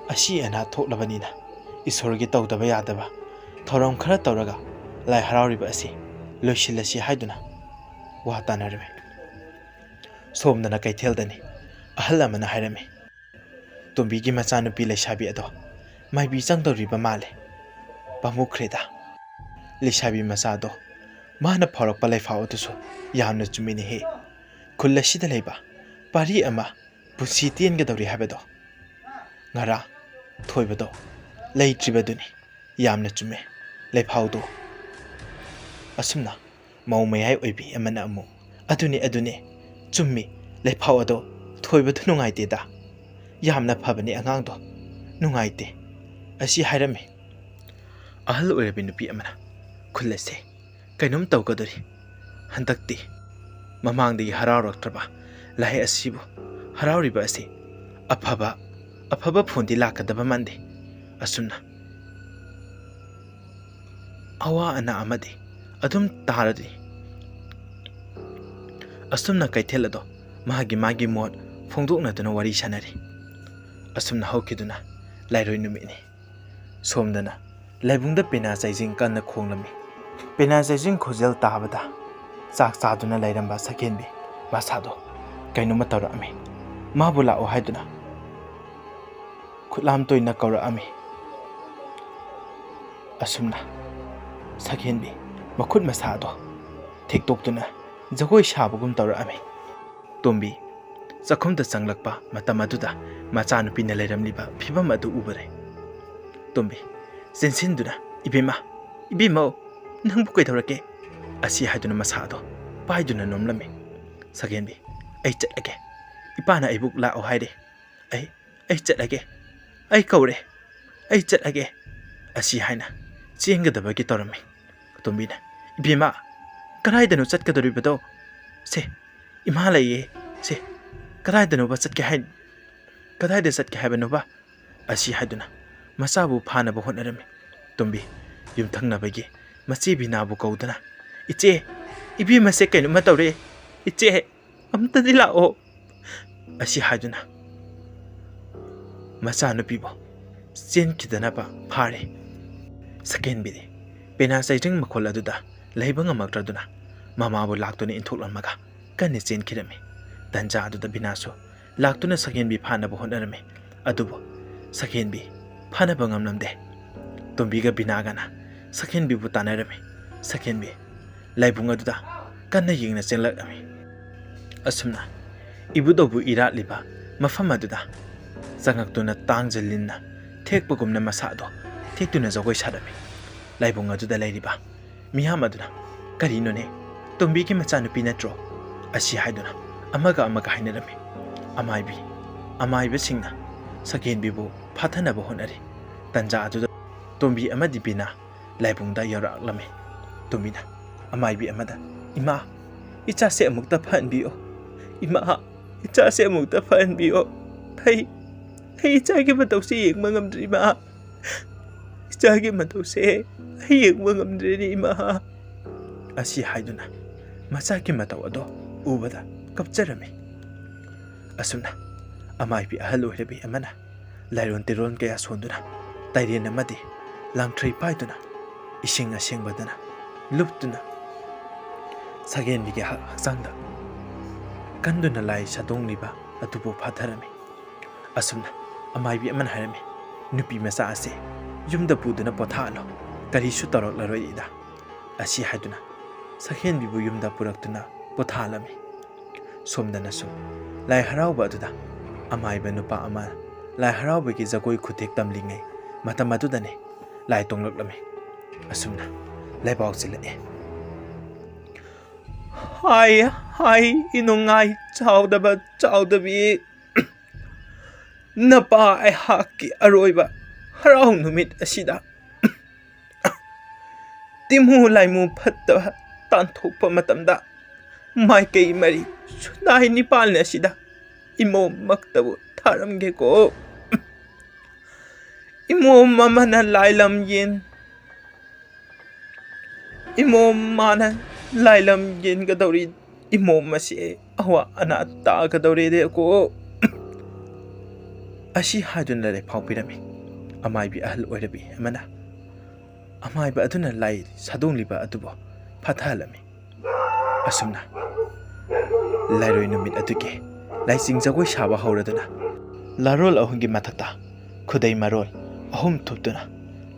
ꯑꯁꯤ ꯑꯅꯥ ꯊꯣꯛꯂꯕꯅꯤꯅ ꯏꯁꯣꯔꯒꯤ ꯇꯧꯗꯕ ꯌꯥꯗꯕ ꯊꯧꯔꯝ ꯈꯔ ꯇꯧꯔꯒ ꯂꯥꯏ ꯍꯔꯥꯎꯔꯤꯕ ꯑꯁꯤ ꯂꯣꯏꯁꯤꯜꯂꯁꯤ ꯍꯥꯏꯗꯨꯅ ꯋꯥ ꯇꯥꯅꯔꯝꯃꯤ꯫ ꯁꯣꯝꯗꯅ ꯀꯩꯊꯦꯜꯗꯅꯤ ꯑꯍꯜ ꯑꯃꯅ ꯍꯥꯏꯔꯝꯃꯤ꯫ ꯇꯣꯝꯕꯤꯒꯤ ꯃꯆꯥꯅꯨꯄꯤ ꯂꯩꯁꯥꯕꯤ ꯑꯗꯣ ꯃꯥꯏꯕꯤ ꯆꯪꯗꯧꯔꯤꯕ ꯃꯥꯜꯂꯦ꯫ ꯄꯥꯝꯃꯨꯈ꯭ꯔꯦꯗ ꯂꯩꯁꯥꯕꯤ ꯃꯆꯥꯗꯣ ꯃꯥꯅ ꯐꯥꯎꯔꯛꯄ ꯂꯩꯐꯥꯎ ꯑꯗꯨꯁꯨ ꯌꯥꯝꯅ ꯆꯨꯝꯃꯤꯅꯦꯍꯦ꯫ ꯈꯨꯜ ꯑꯁꯤꯗ ꯂꯩꯕ ꯄꯥꯔꯤ ꯑꯃ ꯄꯨꯟꯁꯤ ꯇꯦꯟꯒꯗꯧꯔꯤ ꯍꯥꯏꯕꯗꯣ ꯉꯔꯥꯡ ꯊꯣꯏꯕꯗꯣ ꯂꯩꯇ꯭ꯔꯤꯕꯗꯨꯅꯤ꯫ ꯌꯥꯝꯅ ꯆꯨꯝꯃꯦ ꯂꯩꯐꯥꯎꯗꯣ꯫ ꯑꯁꯨꯝꯅ ꯃꯧ ꯃꯌꯥꯏ ꯑꯣꯏꯕꯤ ꯑꯃꯅ ꯑꯃꯨꯛ ꯑꯗꯨꯅꯦ ꯆꯨꯝꯃꯤ ꯂꯩꯐꯥꯎ ꯑꯗꯣ ꯊꯣꯏꯕꯗꯣ ꯅꯨꯡꯉꯥꯏꯇꯦꯗ ꯌꯥꯝꯅ ꯐꯕꯅꯦ ꯑꯉꯥꯡꯗꯣ ꯅꯨꯡꯉꯥꯏꯇꯦ ꯑꯁꯤ ꯍꯥꯏꯔꯝꯃꯤ꯫ ꯑꯍꯜ ꯑꯣꯏꯔꯕꯤ ꯅꯨꯄꯤ ꯑꯃꯅ ꯈꯨꯜ ꯑꯁꯦ ꯀꯩꯅꯣꯝ ꯇꯧꯒꯗꯣꯔꯤ ꯍꯟꯗꯛꯇꯤ ꯃꯃꯥꯡꯗꯒꯤ ꯍꯔꯥꯎꯔꯛꯇ꯭ꯔꯕ ꯂꯥꯏ ꯑꯁꯤꯕꯨ ꯍꯔꯥꯎꯔꯤꯕ ꯑꯁꯤ ꯑꯐꯕ ꯐꯣꯟꯗꯤ ꯂꯥꯛꯀꯗꯕ ꯃꯥꯟꯗꯦ꯫ ꯑꯁꯨꯝꯅ ꯑꯋꯥ ꯑꯅꯥ ꯑꯃꯗꯤ ꯑꯗꯨꯝ ꯇꯥꯔꯗꯤ꯫ ꯑꯁꯨꯝꯅ ꯀꯩꯊꯦꯜ ꯑꯗꯣ ꯃꯥꯒꯤ ꯃꯣꯠ ꯐꯣꯡꯗꯣꯛꯅꯗꯨꯅ ꯋꯥꯔꯤ ꯁꯥꯟꯅꯔꯤ꯫ ꯑꯁꯨꯝꯅ ꯍꯧꯈꯤꯗꯨꯅ ꯂꯥꯏꯔꯣꯏ ꯅꯨꯃꯤꯠꯅꯤ꯫ ꯁꯣꯝꯗꯅ ꯂꯥꯏꯕꯨꯡꯗ ꯄꯦꯅꯥ ꯆꯩꯖꯤꯡ ꯀꯟꯅ ꯈꯣꯡꯂꯝꯃꯤ꯫ ꯄꯦꯅꯥ ꯆꯩꯖꯤꯡ ꯈꯣꯟꯖꯦꯜ ꯇꯥꯕꯗ ꯆꯥꯛ ꯆꯥꯗꯨꯅ ꯂꯩꯔꯝꯕ ꯁꯛꯍꯦꯟꯕꯤ ꯃꯁꯥꯗꯣ ꯀꯩꯅꯣꯝꯃ ꯇꯧꯔꯛꯑꯝꯃꯤ꯫ ꯃꯥꯕꯨ ꯂꯥꯛꯑꯣ ꯍꯥꯏꯗꯨꯅ ꯈꯨꯠꯂꯥꯝ ꯇꯣꯏꯅ ꯀꯧꯔꯛꯑꯝꯃꯤ꯫ ꯑꯁꯨꯝꯅ ꯁꯛꯍꯦꯟꯕꯤ ꯃꯈꯨꯠ ꯃꯁꯥ ꯑꯗꯣ ꯊꯦꯛꯇꯣꯛꯇꯨꯅ ꯖꯒꯣꯏ ꯁꯥꯕꯒꯨꯝ ꯇꯧꯔꯛꯑꯝꯃꯤ꯫ ꯇꯣꯝꯕꯤ ꯆꯥꯛꯈꯨꯝꯗ ꯆꯪꯂꯛꯄ ꯃꯇꯝ ꯑꯗꯨꯗ ꯃꯆꯥꯅꯨꯄꯤꯅ ꯂꯩꯔꯝꯂꯤꯕ ꯐꯤꯕꯝ ꯑꯗꯨ ꯎꯕꯔꯦ꯫ ꯇꯣꯝꯕꯤ ꯆꯦꯟꯁꯤꯟꯗꯨꯅ ꯏꯕꯦꯝꯃꯧ ꯅꯪꯕꯨ ꯀꯩꯗꯧꯔꯒꯦ ꯑꯁꯤ ꯍꯥꯏꯗꯨꯅ ꯃꯁꯥ ꯑꯗꯣ ꯄꯥꯏꯗꯨꯅ ꯅꯣꯝꯂꯝꯃꯤ꯫ ꯁꯛꯍꯦꯟꯕꯤ ꯑꯩ ꯆꯠꯂꯒꯦ ꯏꯄꯥꯅ ꯑꯩꯕꯨ ꯂꯥꯛꯑꯣ ꯍꯥꯏꯔꯦ ꯑꯩ ꯆꯠꯂꯒꯦ ꯑꯩ ꯀꯧꯔꯦ ꯑꯩ ꯆꯠꯂꯒꯦ ꯑꯁꯤ ꯍꯥꯏꯅ ꯆꯦꯟꯒꯗꯕꯒꯤ ꯇꯧꯔꯝꯃꯤ꯫ ꯇꯣꯝꯕꯤꯅ ꯏꯕꯦꯝꯃ ꯀꯗꯥꯏꯗꯅꯣ ꯆꯠꯀꯗꯧꯔꯤꯕꯗꯣ? ꯁꯦ ꯏꯃꯥ ꯂꯩꯌꯦ ꯁꯦ ꯀꯗꯥꯏꯗ ꯆꯠꯀꯦ ꯍꯥꯏꯕꯅꯣꯕ ꯑꯁꯤ ꯍꯥꯏꯗꯨꯅ ꯃꯆꯥꯕꯨ ꯐꯥꯅꯕ ꯍꯣꯠꯅꯔꯝꯃꯤ꯫ ꯇꯣꯝꯕꯤ ꯌꯨꯝꯊꯪꯅꯕꯒꯤ ꯃꯆꯦ ꯕꯤꯅꯥꯕꯨ ꯀꯧꯗꯨꯅ ꯏꯆꯦ ꯏꯕꯦꯝꯃꯁꯦ ꯀꯩꯅꯣꯝꯃ ꯇꯧꯔꯦ ꯏꯆꯦ ꯑꯝꯇꯗꯤ ꯂꯥꯛꯑꯣ ꯑꯁꯤ ꯍꯥꯏꯗꯨꯅ ꯃꯆꯥꯅꯨꯄꯤꯕꯨ ꯆꯦꯟꯈꯤꯗꯅꯕ ꯐꯥꯔꯦ꯫ ꯁꯛꯍꯦꯟꯕꯤꯗꯤ ꯄꯦꯅꯥ ꯆꯩꯖꯤꯡ ꯃꯈꯣꯜ ꯑꯗꯨꯗ ꯂꯩꯕ ꯉꯝꯃꯛꯇ꯭ꯔꯗꯨꯅ ꯃꯃꯥꯕꯨ ꯂꯥꯛꯇꯨꯅ ꯏꯟꯊꯣꯛꯂꯝꯃꯒ ꯀꯟꯅ ꯆꯦꯟꯈꯤꯔꯝꯃꯤ꯫ ꯇꯟꯖꯥ ꯑꯗꯨꯗ ꯕꯤꯅꯥꯁꯨ ꯂꯥꯛꯇꯨꯅ ꯁꯛꯍꯦꯟꯕꯤ ꯐꯥꯅꯕ ꯍꯣꯠꯅꯔꯝꯃꯤ꯫ ꯑꯗꯨꯕꯨ ꯁꯛꯍꯦꯟꯕꯤ ꯐꯥꯅꯕ ꯉꯝꯂꯝꯗꯦ꯫ ꯇꯣꯝꯕꯤꯒ ꯕꯤꯅꯥꯒꯅ ꯁꯛꯍꯦꯟꯕꯤꯕꯨ ꯇꯥꯟꯅꯔꯝꯃꯤ꯫ ꯁꯛꯍꯦꯟꯕꯤ ꯂꯥꯏꯕꯨꯡ ꯑꯗꯨꯗ ꯀꯟꯅ ꯌꯦꯡꯅ ꯆꯦꯟꯂꯛꯂꯝꯃꯤ꯫ ꯑꯁꯨꯝꯅ ꯏꯕꯨꯙꯧꯕꯨ ꯏꯔꯥꯠꯂꯤꯕ ꯃꯐꯝ ꯑꯗꯨꯗ ꯆꯪꯉꯛꯇꯨꯅ ꯇꯥꯡꯖꯂꯤꯟꯅ ꯊꯦꯛꯄꯒꯨꯝꯅ ꯃꯁꯥ ꯑꯗꯣ ꯊꯦꯛꯇꯨꯅ ꯖꯒꯣꯏ ꯁꯥꯔꯝꯃꯤ꯫ ꯂꯥꯏꯕꯨꯡ ꯑꯗꯨꯗ ꯂꯩꯔꯤꯕ ꯃꯤꯌꯥꯝ ꯑꯗꯨꯅ ꯀꯔꯤꯅꯣꯅꯦ ꯇꯣꯝꯕꯤꯒꯤ ꯃꯆꯥꯅꯨꯄꯤ ꯅꯠꯇ꯭ꯔꯣ ꯑꯁꯤ ꯍꯥꯏꯗꯨꯅ ꯑꯃꯒ ꯍꯥꯏꯅꯔꯝꯃꯤ꯫ ꯑꯃꯥꯏꯕꯁꯤꯡꯅ ꯁꯛꯍꯦꯟꯕꯤꯕꯨ ꯐꯥꯊꯅꯕ ꯍꯣꯠꯅꯔꯤ꯫ ꯇꯟꯖꯥ ꯑꯗꯨꯗ ꯇꯣꯝꯕꯤ ꯑꯃꯗꯤ ꯕꯤꯅꯥ ꯂꯥꯏꯕꯨꯡꯗ ꯌꯧꯔꯛꯂꯝꯃꯤ꯫ ꯇꯣꯝꯕꯤꯅ ꯑꯃꯥꯏꯕꯤ ꯑꯃꯗ ꯏꯃꯥ ꯏꯆꯥꯁꯦ ꯑꯃꯨꯛꯇ ꯐꯍꯟꯕꯤꯌꯣ ꯏꯃꯥ ꯏꯆꯥꯁꯦ ꯑꯃꯨꯛꯇ ꯐꯍꯟꯕꯤꯌꯣ ꯑꯩ ꯏꯆꯥꯒꯤ ꯃꯇꯧꯁꯦ ꯌꯦꯡꯕ ꯉꯝꯗ꯭ꯔꯦ ꯏꯃꯥ. ꯏꯆꯥꯒꯤ ꯃꯇꯧꯁꯦ ꯑꯩ ꯌꯦꯡꯕ ꯉꯝꯗ꯭ꯔꯦꯅꯦ ꯏꯃꯥ. ꯑꯁꯤ ꯍꯥꯏꯗꯨꯅ ꯃꯆꯥꯒꯤ ꯃꯇꯧ ꯑꯗꯣ ꯎꯕꯗ ꯀꯞꯆꯔꯝꯃꯤ꯫ ꯑꯁꯨꯝꯅ ꯑꯃꯥꯏꯕꯤ ꯑꯍꯜ ꯑꯣꯏꯔꯕꯤ ꯑꯃꯅ ꯂꯥꯏꯔꯣꯟ ꯇꯤꯔꯣꯟ ꯀꯌꯥ ꯁꯣꯟꯗꯨꯅ ꯇꯥꯏꯔꯦꯟ ꯑꯃꯗꯤ ꯂꯥꯡꯊ꯭ꯔꯩ ꯄꯥꯏꯗꯨꯅ ꯏꯁꯤꯡ ꯑꯁꯦꯡꯕꯗꯅ ꯂꯨꯞꯇꯨꯅ ꯁꯒꯦꯟꯕꯤꯒꯤ ꯍꯛꯆꯥꯡꯗ ꯀꯟꯗꯨꯅ ꯂꯥꯏ ꯁꯥꯗꯣꯡꯂꯤꯕ ꯑꯗꯨꯕꯨ ꯐꯥꯊꯔꯝꯃꯤ꯫ ꯑꯁꯨꯝꯅ ꯑꯃꯥꯏꯕꯤ ꯑꯃꯅ ꯍꯥꯏꯔꯝꯃꯤ, ꯅꯨꯄꯤ ꯃꯆꯥ ꯑꯁꯤ ꯌꯨꯝꯗ ꯄꯨꯗꯨꯅ ꯄꯣꯊꯥꯍꯜꯂꯣ, ꯀꯔꯤꯁꯨ ꯇꯧꯔꯛꯂꯔꯣꯏꯗ꯫ ꯑꯁꯤ ꯍꯥꯏꯗꯨꯅ ꯁꯈꯦꯟꯕꯤꯕꯨ ꯌꯨꯝꯗ ꯄꯨꯔꯛꯇꯨꯅ ꯄꯣꯊꯥꯍꯜꯂꯝꯃꯤ꯫ ꯁꯣꯝꯗꯅꯁꯨ ꯂꯥꯏ ꯍꯔꯥꯎꯕ ꯑꯗꯨꯗ ꯑꯃꯥꯏꯕ ꯅꯨꯄꯥ ꯑꯃ ꯂꯥꯏ ꯍꯔꯥꯎꯕꯒꯤ ꯖꯒꯣꯏ ꯈꯨꯊꯦꯛ ꯇꯝꯂꯤꯉꯩ ꯃꯇꯝ ꯑꯗꯨꯗꯅꯤ ꯂꯥꯏ ꯇꯣꯡꯂꯛꯂꯝꯃꯤ꯫ ꯑꯁꯨꯝꯅ ꯂꯥꯏꯕꯥꯎ ꯆꯤꯜꯂꯛꯑꯦ꯫ ꯍꯥꯏ ꯍꯥꯏ ꯏꯅꯨꯡꯉꯥꯏ ꯆꯥꯎꯗꯕ ꯆꯥꯎꯗꯕꯤ, ꯅꯄꯥ ꯑꯩꯍꯥꯛꯀꯤ ꯑꯔꯣꯏꯕ ꯍꯔꯥꯎ ꯅꯨꯃꯤꯠ ꯑꯁꯤꯗ ꯇꯤꯃꯨ ꯂꯥꯏꯃꯨ ꯐꯠꯇꯕ ꯇꯥꯟꯊꯣꯛꯄ ꯃꯇꯝꯗ ꯃꯥꯏꯀꯩ ꯃꯔꯤ ꯁꯨꯅꯥꯏ ꯅꯤꯄꯥꯜꯅꯤ ꯑꯁꯤꯗ ꯏꯃꯣꯝꯃꯛꯇꯕꯨ ꯊꯥꯔꯝꯒꯦꯀꯣ꯫ ꯏꯃꯣꯝ ꯑꯃꯅ ꯂꯥꯏꯂꯝ ꯌꯦꯟ, ꯏꯃꯣꯝ ꯃꯥꯅ ꯂꯥꯏꯂꯝ ꯌꯦꯟꯒꯗꯧꯔꯤ, ꯏꯃꯣꯝ ꯑꯁꯤ ꯑꯋꯥ ꯑꯅꯥ ꯇꯥꯒꯗꯧꯔꯦꯗꯀꯣ꯫ ꯑꯁꯤ ꯍꯥꯏꯗꯨꯅ ꯂꯥꯏꯐꯥꯎ ꯄꯤꯔꯝꯃꯤ꯫ ꯑꯃꯥꯏꯕꯤ ꯑꯍꯜ ꯑꯣꯏꯔꯕꯤ ꯑꯃꯅ ꯑꯃꯥꯏꯕ ꯑꯗꯨꯅ ꯂꯥꯏ ꯁꯥꯗꯣꯡꯂꯤꯕ ꯑꯗꯨꯕꯨ ꯐꯥꯊꯍꯜꯂꯝꯃꯤ꯫ ꯑꯁꯨꯝꯅ ꯂꯥꯏꯔꯣꯏ ꯅꯨꯃꯤꯠ ꯑꯗꯨꯒꯤ ꯂꯥꯏꯆꯤꯡ ꯖꯒꯣꯏ ꯁꯥꯕ ꯍꯧꯔꯗꯨꯅ ꯂꯥꯔꯣꯜ ꯑꯍꯨꯝꯒꯤ ꯃꯊꯛꯇ ꯈꯨꯗꯩ ꯃꯔꯣꯜ ꯑꯍꯨꯝ ꯊꯨꯞꯇꯨꯅ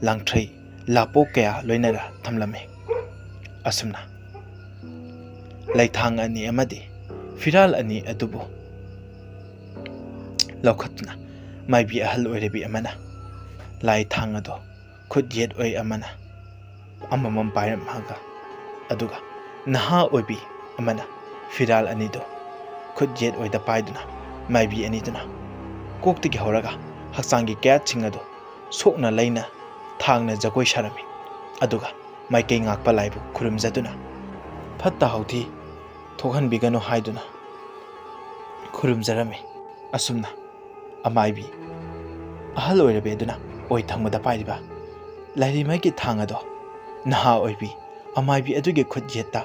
ꯂꯥꯡꯊ꯭ꯔꯩ ꯂꯥꯄꯣꯛ ꯀꯌꯥ ꯂꯣꯏꯅꯔ ꯊꯝꯂꯝꯃꯤ꯫ ꯑꯁꯨꯝꯅ ꯂꯩꯊꯥꯡ ꯑꯅꯤ ꯑꯃꯗꯤ ꯐꯤꯔꯥꯜ ꯑꯅꯤ ꯑꯗꯨꯕꯨ ꯂꯧꯈꯠꯇꯨꯅ ꯃꯥꯏꯕꯤ ꯑꯍꯜ ꯑꯣꯏꯔꯕꯤ ꯑꯃꯅ ꯂꯥꯏ ꯊꯥꯡ ꯑꯗꯣ ꯈꯨꯠ ꯌꯦꯠ ꯑꯣꯏ ꯑꯃꯅ ꯑꯃꯃꯝ ꯄꯥꯏꯔꯝꯃꯒ ꯑꯗꯨꯒ ꯅꯍꯥ ꯑꯣꯏꯕꯤ ꯑꯃꯅ ꯐꯤꯔꯥꯜ ꯑꯅꯤꯗꯣ ꯈꯨꯠ ꯌꯦꯠ ꯑꯣꯏꯗ ꯄꯥꯏꯗꯨꯅ ꯃꯥꯏꯕꯤ ꯑꯅꯤꯗꯨꯅ ꯀꯣꯛꯇꯒꯤ ꯍꯧꯔꯒ ꯍꯛꯆꯥꯡꯒꯤ ꯀꯌꯥꯠꯁꯤꯡ ꯑꯗꯨ ꯁꯣꯛꯅ ꯂꯩꯅ ꯊꯥꯡꯅ ꯖꯒꯣꯏ ꯁꯥꯔꯝꯃꯤ꯫ ꯑꯗꯨꯒ ꯃꯥꯏꯀꯩ ꯉꯥꯛꯄ ꯂꯥꯏꯕꯨ ꯈꯨꯔꯨꯝꯖꯗꯨꯅ ꯐꯠꯇ ꯍꯥꯎꯊꯤ ꯊꯣꯛꯍꯟꯕꯤꯒꯅꯨ ꯍꯥꯏꯗꯨꯅ ꯈꯨꯔꯨꯝꯖꯔꯝꯃꯤ꯫ ꯑꯁꯨꯝꯅ ꯑꯃꯥꯏꯕꯤ ꯑꯍꯜ ꯑꯣꯏꯔꯕꯤ ꯑꯗꯨꯅ ꯑꯣꯏ ꯊꯪꯕꯗ ꯄꯥꯏꯔꯤꯕ ꯂꯥꯏꯔꯤꯃꯩꯒꯤ ꯊꯥꯡ ꯑꯗꯣ ꯅꯍꯥ ꯑꯣꯏꯕꯤ ꯑꯃꯥꯏꯕꯤ ꯑꯗꯨꯒꯤ ꯈꯨꯠ ꯌꯦꯠꯇ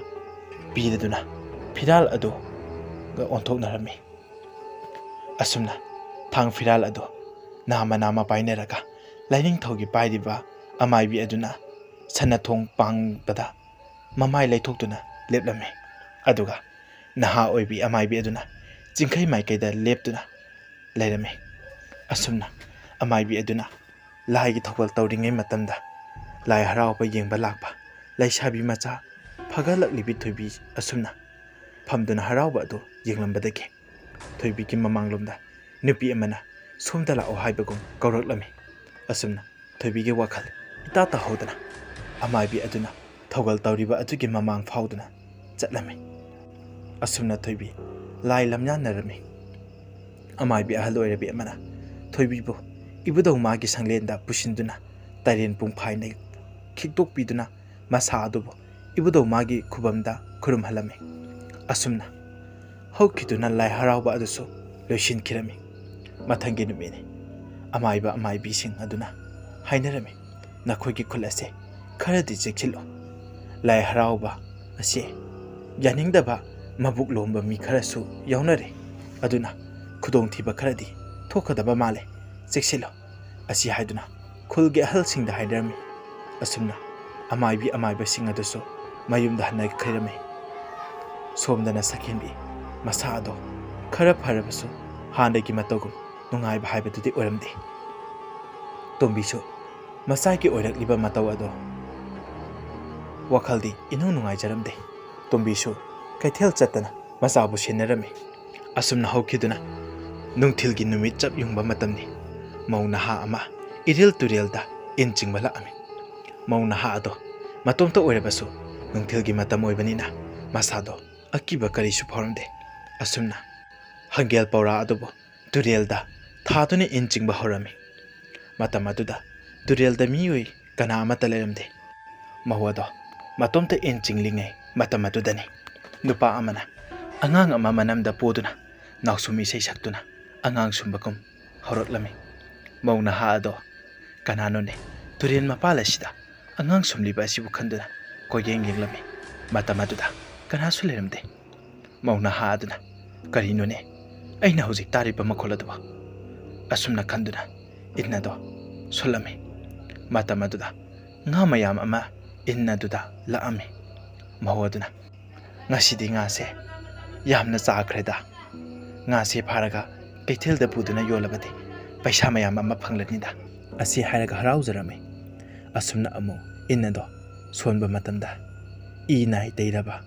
ꯄꯤꯔꯗꯨꯅ ꯐꯤꯔꯥꯜ ꯑꯗꯨꯒ ꯑꯣꯟꯊꯣꯛꯅꯔꯝꯃꯤ꯫ ꯑꯁꯨꯝꯅ ꯊꯥꯡ ꯐꯤꯔꯥꯜ ꯑꯗꯨ ꯅꯥꯝꯃ ꯅꯥꯝꯃ ꯄꯥꯏꯅꯔꯒ ꯂꯥꯏꯅꯤꯡꯊꯧꯒꯤ ꯄꯥꯏꯔꯤꯕ ꯑꯃꯥꯏꯕꯤ ꯑꯗꯨꯅ ꯁꯅꯊꯣꯡ ꯄꯥꯡꯕꯗ ꯃꯃꯥꯏ ꯂꯩꯊꯣꯛꯇꯨꯅ ꯂꯦꯞꯂꯝꯃꯤ꯫ ꯑꯗꯨꯒ ꯅꯍꯥ ꯑꯣꯏꯕꯤ ꯑꯃꯥꯏꯕꯤ ꯑꯗꯨꯅ ꯆꯤꯡꯈꯩ ꯃꯥꯏꯀꯩꯗ ꯂꯦꯞꯇꯨꯅ ꯂꯩꯔꯝꯃꯤ꯫ ꯑꯁꯨꯝꯅ ꯑꯃꯥꯏꯕꯤ ꯑꯗꯨꯅ ꯂꯥꯏꯒꯤ ꯊꯧꯒꯜ ꯇꯧꯔꯤꯉꯩ ꯃꯇꯝꯗ ꯂꯥꯏ ꯍꯔꯥꯎꯕ ꯌꯦꯡꯕ ꯂꯥꯛꯄ ꯂꯩꯁꯥꯕꯤ ꯃꯆꯥ ꯐꯒꯠꯂꯛꯂꯤꯕꯤ ꯊꯣꯏꯕꯤ ꯑꯁꯨꯝꯅ ꯐꯝꯗꯨꯅ ꯍꯔꯥꯎꯕ ꯑꯗꯨ ꯌꯦꯡꯂꯝꯕꯗꯒꯤ ꯊꯣꯏꯕꯤꯒꯤ ꯃꯃꯥꯡꯂꯣꯝꯗ ꯅꯨꯄꯤ ꯑꯃꯅ ꯁꯣꯝꯗ ꯂꯥꯛꯑꯣ ꯍꯥꯏꯕꯒꯨꯝ ꯀꯧꯔꯛꯂꯝꯃꯤ꯫ ꯑꯁꯨꯝꯅ ꯊꯣꯏꯕꯤꯒꯤ ꯋꯥꯈꯜ ꯏꯇꯥ ꯇꯥꯍꯧꯗꯅ ꯑꯃꯥꯏꯕꯤ ꯑꯗꯨꯅ ꯊꯧꯒꯜ ꯇꯧꯔꯤꯕ ꯑꯗꯨꯒꯤ ꯃꯃꯥꯡ ꯐꯥꯎꯗꯨꯅ ꯆꯠꯂꯝꯃꯤ꯫ ꯑꯁꯨꯝꯅ ꯊꯣꯏꯕꯤ ꯂꯥꯏ ꯂꯝꯌꯥꯟꯅꯔꯝꯃꯤ꯫ ꯑꯃꯥꯏꯕꯤ ꯑꯍꯜ ꯑꯣꯏꯔꯕꯤ ꯑꯃꯅ ꯊꯣꯏꯕꯤꯕꯨ ꯏꯕꯨꯙꯧ ꯃꯥꯒꯤ ꯁꯪꯂꯦꯟꯗ ꯄꯨꯁꯤꯟꯗꯨꯅ ꯇꯥꯏꯔꯦꯟ ꯄꯨꯡꯐꯥꯏꯅ ꯈꯤꯛꯇꯣꯛꯄꯤꯗꯨꯅ ꯃꯁꯥ ꯑꯗꯨꯕꯨ ꯏꯕꯨꯙꯧ ꯃꯥꯒꯤ ꯈꯨꯕꯝꯗ ꯈꯨꯔꯨꯝꯍꯜꯂꯝꯃꯤ꯫ ꯑꯁꯨꯝꯅ ꯍꯧꯈꯤꯗꯨꯅ ꯂꯥꯏ ꯍꯔꯥꯎꯕ ꯑꯗꯨꯁꯨ ꯂꯣꯏꯁꯤꯟꯈꯤꯔꯝꯃꯤ꯫ ꯃꯊꯪꯒꯤ ꯅꯨꯃꯤꯠꯅꯤ꯫ ꯑꯃꯥꯏꯕ ꯑꯃꯥꯏꯕꯤꯁꯤꯡ ꯑꯗꯨꯅ ꯍꯥꯏꯅꯔꯝꯃꯤ, ꯅꯈꯣꯏꯒꯤ ꯈꯨꯜ ꯑꯁꯦ ꯈꯔꯗꯤ ꯆꯦꯛꯁꯤꯜꯂꯨ꯫ ꯂꯥꯏ ꯍꯔꯥꯎꯕ ꯑꯁꯤ ꯌꯥꯅꯤꯡꯗꯕ ꯃꯕꯨꯛ ꯂꯣꯝꯕ ꯃꯤ ꯈꯔꯁꯨ ꯌꯥꯎꯅꯔꯦ, ꯑꯗꯨꯅ ꯈꯨꯗꯣꯡꯊꯤꯕ ꯈꯔꯗꯤ ꯊꯣꯛꯀꯗꯕ ꯃꯥꯜꯂꯦ, ꯆꯦꯛꯁꯤꯜꯂꯨ꯫ ꯑꯁꯤ ꯍꯥꯏꯗꯨꯅ ꯈꯨꯜꯒꯤ ꯑꯍꯜꯁꯤꯡꯗ ꯍꯥꯏꯅꯔꯝꯃꯤ꯫ ꯑꯁꯨꯝꯅ ꯑꯃꯥꯏꯕꯤ ꯑꯃꯥꯏꯕꯁꯤꯡ ꯑꯗꯨꯁꯨ ꯃꯌꯨꯝꯗ ꯍꯟꯅꯈꯤꯔꯝꯃꯤ꯫ ꯁꯣꯝꯗꯅ ꯁꯈꯦꯟꯕꯤ ꯃꯁꯥ ꯑꯗꯣ ꯈꯔ ꯐꯔꯕꯁꯨ ꯍꯥꯟꯅꯒꯤ ꯃꯇꯧꯒꯨꯝ ꯅꯨꯡꯉꯥꯏꯕ ꯍꯥꯏꯕꯗꯨꯗꯤ ꯑꯣꯏꯔꯝꯗꯦ꯫ ꯇꯣꯝꯕꯤꯁꯨ ꯃꯆꯥꯒꯤ ꯑꯣꯏꯔꯛꯂꯤꯕ ꯃꯇꯧ ꯑꯗꯣ ꯋꯥꯈꯜꯗꯤ ꯏꯅꯨꯡ ꯅꯨꯡꯉꯥꯏꯖꯔꯝꯗꯦ꯫ ꯇꯣꯝꯕꯤꯁꯨ ꯀꯩꯊꯦꯜ ꯆꯠꯇꯅ ꯃꯆꯥꯕꯨ ꯁꯦꯟꯅꯔꯝꯃꯤ꯫ ꯑꯁꯨꯝꯅ ꯍꯧꯈꯤꯗꯨꯅ ꯅꯨꯡꯊꯤꯜꯒꯤ ꯅꯨꯃꯤꯠ ꯆꯞ ꯌꯨꯡꯕ ꯃꯇꯝꯅꯤ꯫ ꯃꯧ ꯅꯍꯥ ꯑꯃ ꯏꯔꯤꯜ ꯇꯨꯔꯦꯜꯗ ꯏꯟ ꯆꯤꯡꯕ ꯂꯥꯛꯑꯝꯃꯤ꯫ ꯃꯧ ꯅꯍꯥ ꯑꯗꯣ ꯃꯇꯣꯝꯇ ꯑꯣꯏꯔꯕꯁꯨ ꯅꯨꯡꯊꯤꯜꯒꯤ ꯃꯇꯝ ꯑꯣꯏꯕꯅꯤꯅ ꯃꯁꯥꯗꯣ ꯑꯀꯤꯕ ꯀꯔꯤꯁꯨ ꯐꯥꯎꯔꯝꯗꯦ꯫ ꯑꯁꯨꯝꯅ ꯍꯪꯒꯦꯜ ꯄꯧꯔꯥ ꯑꯗꯨꯕꯨ ꯇꯨꯔꯦꯜꯗ ꯊꯥꯗꯨꯅ ꯏꯟ ꯆꯤꯡꯕ ꯍꯧꯔꯝꯃꯤ꯫ ꯃꯇꯝ ꯑꯗꯨꯗ ꯇꯨꯔꯦꯜꯗ ꯃꯤꯑꯣꯏ ꯀꯅꯥ ꯑꯃꯠꯇ ꯂꯩꯔꯝꯗꯦ꯫ ꯃꯧ ꯑꯗꯣ ꯃꯇꯣꯝꯇ ꯏꯟ ꯆꯤꯡꯂꯤꯉꯩ ꯃꯇꯝ ꯑꯗꯨꯗꯅꯤ ꯅꯨꯄꯥ ꯑꯃꯅ ꯑꯉꯥꯡ ꯑꯃ ꯃꯅꯝꯗ ꯄꯣꯗꯨꯅ ꯅꯥꯎꯁꯨꯝ ꯏꯁꯩ ꯁꯛꯇꯨꯅ ꯑꯉꯥꯡ ꯁꯨꯝꯕꯒꯨꯝ ꯍꯧꯔꯛꯂꯝꯃꯤ꯫ ꯃꯧ ꯅꯍꯥ ꯑꯗꯣ ꯀꯅꯥꯅꯣꯅꯦ ꯇꯨꯔꯦꯟ ꯃꯄꯥꯜ ꯑꯁꯤꯗ ꯑꯉꯥꯡ ꯁꯨꯝꯂꯤꯕ ꯑꯁꯤꯕꯨ ꯈꯟꯗꯨꯅ ꯀꯣꯏꯌꯦꯡ ꯌꯦꯡꯂꯝꯃꯤ꯫ ꯃꯇꯝ ꯑꯗꯨꯗ ꯀꯅꯥꯁꯨ ꯂꯩꯔꯝꯗꯦ꯫ ꯃꯧ ꯅꯍꯥ ꯑꯗꯨꯅ ꯀꯔꯤꯅꯣꯅꯦ ꯑꯩꯅ ꯍꯧꯖꯤꯛ ꯇꯥꯔꯤꯕ ꯃꯈꯣꯜ ꯑꯗꯨꯕꯨ ꯑꯁꯨꯝꯅ ꯈꯟꯗꯨꯅ ꯏꯟ ꯑꯗꯣ ꯁꯨꯠꯂꯝꯃꯤ꯫ ꯃꯇꯝ ꯑꯗꯨꯗ ꯉꯥ ꯃꯌꯥꯝ ꯑꯃ ꯏꯟ ꯑꯗꯨꯗ ꯂꯛꯑꯝꯃꯤ꯫ ꯃꯧ ꯑꯗꯨꯅ ꯉꯁꯤꯗꯤ ꯉꯥꯁꯦ ꯌꯥꯝꯅ ꯆꯥꯈ꯭ꯔꯦꯗ, ꯉꯥꯁꯦ ꯐꯥꯔꯒ ꯀꯩꯊꯦꯜꯗ ꯄꯨꯗꯨꯅ ꯌꯣꯜꯂꯕꯗꯤ ꯄꯩꯁꯥ ꯃꯌꯥꯝ ꯑꯃ ꯐꯪꯂꯅꯤꯗ ꯑꯁꯤ ꯍꯥꯏꯔꯒ ꯍꯔꯥꯎꯖꯔꯝꯃꯤ꯫ ꯑꯁꯨꯝꯅ ꯑꯃꯨꯛ ꯏꯟ ꯑꯗꯣ ꯁꯣꯟꯕ ꯃꯇꯝꯗ ꯏ ꯅꯥꯏ ꯇꯩꯔꯕ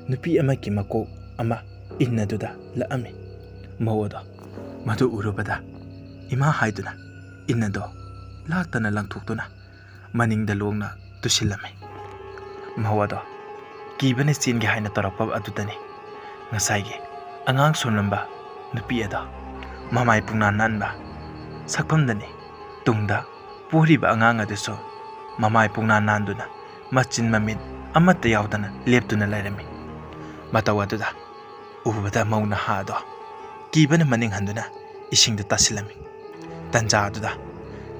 ꯅꯨꯄꯤ ꯑꯃꯒꯤ ꯃꯀꯣꯛ ꯑꯃ ꯏꯟ ꯑꯗꯨꯗ ꯂꯛꯑꯝꯃꯤ꯫ ꯃꯧ ꯑꯗꯣ ꯃꯗꯨ ꯎꯔꯨꯕꯗ ꯏꯃꯥ ꯍꯥꯏꯗꯨꯅ ꯏꯟ ꯑꯗꯣ ꯂꯥꯛꯇꯅ ꯂꯪꯊꯣꯛꯇꯨꯅ ꯃꯅꯤꯡꯗ ꯂꯣꯡꯅ ꯇꯨꯁꯤꯜꯂꯝꯃꯤ꯫ ꯃꯧ ꯑꯗꯣ ꯀꯤꯕꯅ ꯆꯦꯟꯒꯦ ꯍꯥꯏꯅ ꯇꯧꯔꯛꯄ ꯑꯗꯨꯗꯅꯤ ꯉꯁꯥꯏꯒꯤ ꯑꯉꯥꯡ ꯁꯣꯟꯂꯝꯕ ꯅꯨꯄꯤ ꯑꯗꯣ ꯃꯃꯥꯏ ꯄꯨꯡꯅꯥꯟ ꯅꯥꯟꯕ ꯁꯛꯐꯝꯗꯅꯤ ꯇꯨꯡꯗ ꯄꯣꯔꯤꯕ ꯑꯉꯥꯡ ꯑꯗꯨꯁꯨ ꯃꯃꯥꯏ ꯄꯨꯡꯅꯥꯟ ꯅꯥꯟꯗꯨꯅ ꯃꯆꯤꯟ ꯃꯃꯤꯠ ꯑꯃꯠꯇ ꯌꯥꯎꯗꯅ ꯂꯦꯞꯇꯨꯅ ꯂꯩꯔꯝꯃꯤ꯫ ꯃꯇꯧ ꯑꯗꯨꯗ ꯎꯕꯗ ꯃꯧ ꯅꯍꯥ ꯑꯗꯣ ꯀꯤꯕꯅ ꯃꯅꯤꯡ ꯍꯟꯗꯨꯅ ꯏꯁꯤꯡꯗ ꯇꯥꯁꯤꯜꯂꯝꯃꯤ꯫ ꯇꯟꯖꯥ ꯑꯗꯨꯗ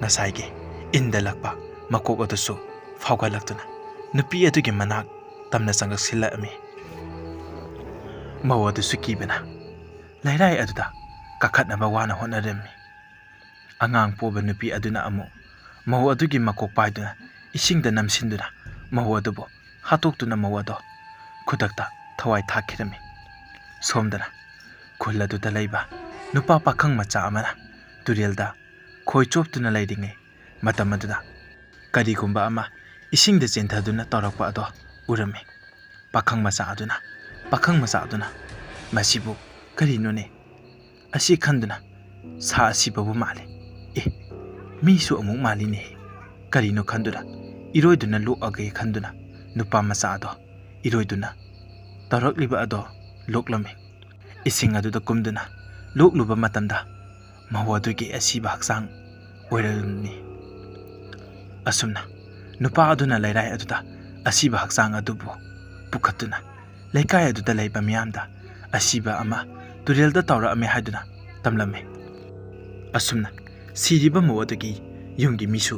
ꯉꯁꯥꯏꯒꯤ ꯏꯟꯗ ꯂꯛꯄ ꯃꯀꯣꯛ ꯑꯗꯨꯁꯨ ꯐꯥꯎꯒꯠꯂꯛꯇꯨꯅ ꯅꯨꯄꯤ ꯑꯗꯨꯒꯤ ꯃꯅꯥꯛ ꯇꯝꯅ ꯆꯪꯉꯛꯁꯤꯜꯂꯛꯑꯝꯃꯤ꯫ ꯃꯧ ꯑꯗꯨꯁꯨ ꯀꯤꯕꯅ ꯂꯩꯔꯥꯏ ꯑꯗꯨꯗ ꯀꯥꯈꯠꯅꯕ ꯋꯥꯅ ꯍꯣꯠꯅꯔꯝꯃꯤ꯫ ꯑꯉꯥꯡ ꯄꯣꯕ ꯅꯨꯄꯤ ꯑꯗꯨꯅ ꯑꯃꯨꯛ ꯃꯧ ꯑꯗꯨꯒꯤ ꯃꯀꯣꯛ ꯄꯥꯏꯗꯨꯅ ꯏꯁꯤꯡꯗ ꯅꯝꯁꯤꯟꯗꯨꯅ ꯃꯧ ꯑꯗꯨꯕꯨ ꯍꯥꯠꯇꯣꯛꯇꯨꯅ ꯃꯧ ꯑꯗꯣ ꯈꯨꯗꯛꯇ ꯊꯋꯥꯏ ꯊꯥꯈꯤꯔꯝꯃꯤ꯫ ꯁꯣꯝꯗꯅ ꯈꯨꯜ ꯑꯗꯨꯗ ꯂꯩꯕ ꯅꯨꯄꯥ ꯄꯥꯈꯪ ꯃꯆꯥ ꯑꯃꯅ ꯇꯨꯔꯦꯜꯗ ꯈꯣꯏ ꯆꯣꯞꯇꯨꯅ ꯂꯩꯔꯤꯉꯩ ꯃꯇꯝ ꯑꯗꯨꯗ ꯀꯔꯤꯒꯨꯝꯕ ꯑꯃ ꯏꯁꯤꯡꯗ ꯆꯦꯟꯊꯗꯨꯅ ꯇꯧꯔꯛꯄ ꯑꯗꯣ ꯎꯔꯝꯃꯤ꯫ ꯄꯥꯈꯪ ꯃꯆꯥ ꯑꯗꯨꯅ ꯃꯁꯤꯕꯨ ꯀꯔꯤꯅꯣꯅꯦ ꯑꯁꯤ ꯈꯟꯗꯨꯅ ꯁꯥ ꯑꯁꯤꯕꯕꯨ ꯃꯥꯜꯂꯤ, ꯃꯤꯁꯨ ꯑꯃꯨꯛ ꯃꯥꯜꯂꯤꯅꯦꯍꯦ, ꯀꯔꯤꯅꯣ ꯈꯟꯗꯨꯅ ꯏꯔꯣꯏꯗꯨꯅ ꯂꯣꯛꯑꯒꯦ ꯈꯟꯗꯨꯅ ꯅꯨꯄꯥ ꯃꯆꯥ ꯑꯗꯣ ꯏꯔꯣꯏꯗꯨꯅ ꯇꯧꯔꯛꯂꯤꯕ ꯑꯗꯣ ꯂꯣꯛꯂꯝꯃꯤ꯫ ꯏꯁꯤꯡ ꯑꯗꯨꯗ ꯀꯨꯝꯗꯨꯅ ꯂꯣꯛꯂꯨꯕ ꯃꯇꯝꯗ ꯃꯧ ꯑꯗꯨꯒꯤ ꯑꯁꯤꯕ ꯍꯛꯆꯥꯡ ꯑꯣꯏꯔꯝꯃꯤ꯫ ꯑꯁꯨꯝꯅ ꯅꯨꯄꯥ ꯑꯗꯨꯅ ꯂꯩꯔꯥꯏ ꯑꯗꯨꯗ ꯑꯁꯤꯕ ꯍꯛꯆꯥꯡ ꯑꯗꯨꯕꯨ ꯄꯨꯈꯠꯇꯨꯅ ꯂꯩꯀꯥꯏ ꯑꯗꯨꯗ ꯂꯩꯕ ꯃꯤꯌꯥꯝꯗ ꯑꯁꯤꯕ ꯑꯃ ꯇꯨꯔꯦꯜꯗ ꯇꯧꯔꯛꯑꯝꯃꯤ ꯍꯥꯏꯗꯨꯅ ꯇꯝꯂꯝꯃꯤ꯫ ꯑꯁꯨꯝꯅ ꯁꯤꯔꯤꯕ ꯃꯧ ꯑꯗꯨꯒꯤ ꯌꯨꯝꯒꯤ ꯃꯤꯁꯨ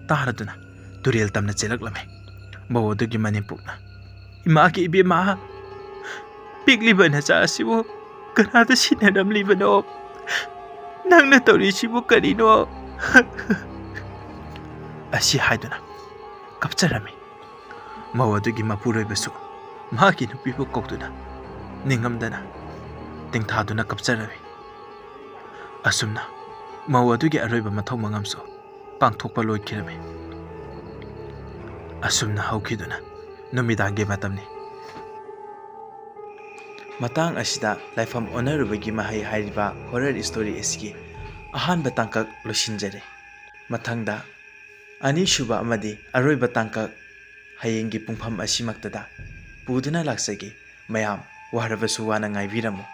ꯇꯥꯔꯗꯨꯅ ꯇꯨꯔꯦꯜ ꯇꯝꯅ ꯆꯦꯜꯂꯛꯂꯝꯃꯤ꯫ ꯃꯧ ꯑꯗꯨꯒꯤ ꯃꯅꯦꯝꯄꯣꯛꯅ ꯏꯃꯥꯒꯤ ꯏꯕꯦꯝꯃ, ꯄꯤꯛꯂꯤꯕ ꯅꯆꯥ ꯑꯁꯤꯕꯨ ꯀꯅꯥꯗ ꯁꯤꯟꯅꯔꯝꯂꯤꯕꯅꯣ? ꯅꯪꯅ ꯇꯧꯔꯤꯁꯤꯕꯨ ꯀꯔꯤꯅꯣ? ꯑꯁꯤ ꯍꯥꯏꯗꯨꯅ ꯀꯞꯆꯔꯝꯃꯤ꯫ ꯃꯧ ꯑꯗꯨꯒꯤ ꯃꯄꯨꯔꯣꯏꯕꯁꯨ ꯃꯍꯥꯛꯀꯤ ꯅꯨꯄꯤꯕꯨ ꯀꯧꯗꯨꯅ ꯅꯤꯡꯉꯝꯗꯅ ꯇꯦꯡꯊꯥꯗꯨꯅ ꯀꯞꯆꯔꯝꯃꯤ꯫ ꯑꯁꯨꯝꯅ ꯃꯧ ꯑꯗꯨꯒꯤ ꯑꯔꯣꯏꯕ ꯃꯊꯧ ꯃꯉꯝꯁꯨ ꯄꯥꯡꯊꯣꯛꯄ ꯂꯣꯏꯈꯤꯔꯝꯃꯤ꯫ ꯑꯁꯨꯝꯅ ꯍꯧꯈꯤꯗꯨꯅ ꯅꯨꯃꯤꯗꯥꯡꯒꯤ ꯃꯇꯝꯅꯤ꯫ ꯃꯇꯥꯡ ꯑꯁꯤꯗ ꯂꯥꯏꯐꯝ ꯑꯣꯟꯅꯔꯨꯕꯒꯤ ꯃꯍꯩ ꯍꯥꯏꯔꯤꯕ ꯍꯣꯔꯔ ꯁ꯭ꯇꯣꯔꯤ ꯑꯁꯤꯒꯤ ꯑꯍꯥꯟꯕ ꯇꯥꯡꯀꯛ ꯂꯣꯏꯁꯤꯟꯖꯔꯦ꯫ ꯃꯊꯪꯗ ꯑꯅꯤꯁꯨꯕ ꯑꯃꯗꯤ ꯑꯔꯣꯏꯕ ꯇꯥꯡꯀꯛ ꯍꯌꯦꯡꯒꯤ ꯄꯨꯡꯐꯝ ꯑꯁꯤꯃꯛꯇꯗ ꯄꯨꯗꯨꯅ ꯂꯥꯛꯆꯒꯦ꯫ ꯃꯌꯥꯝ ꯋꯥꯔꯕꯁꯨ ꯋꯥꯅ ꯉꯥꯏꯕꯤꯔꯝꯃꯨ꯫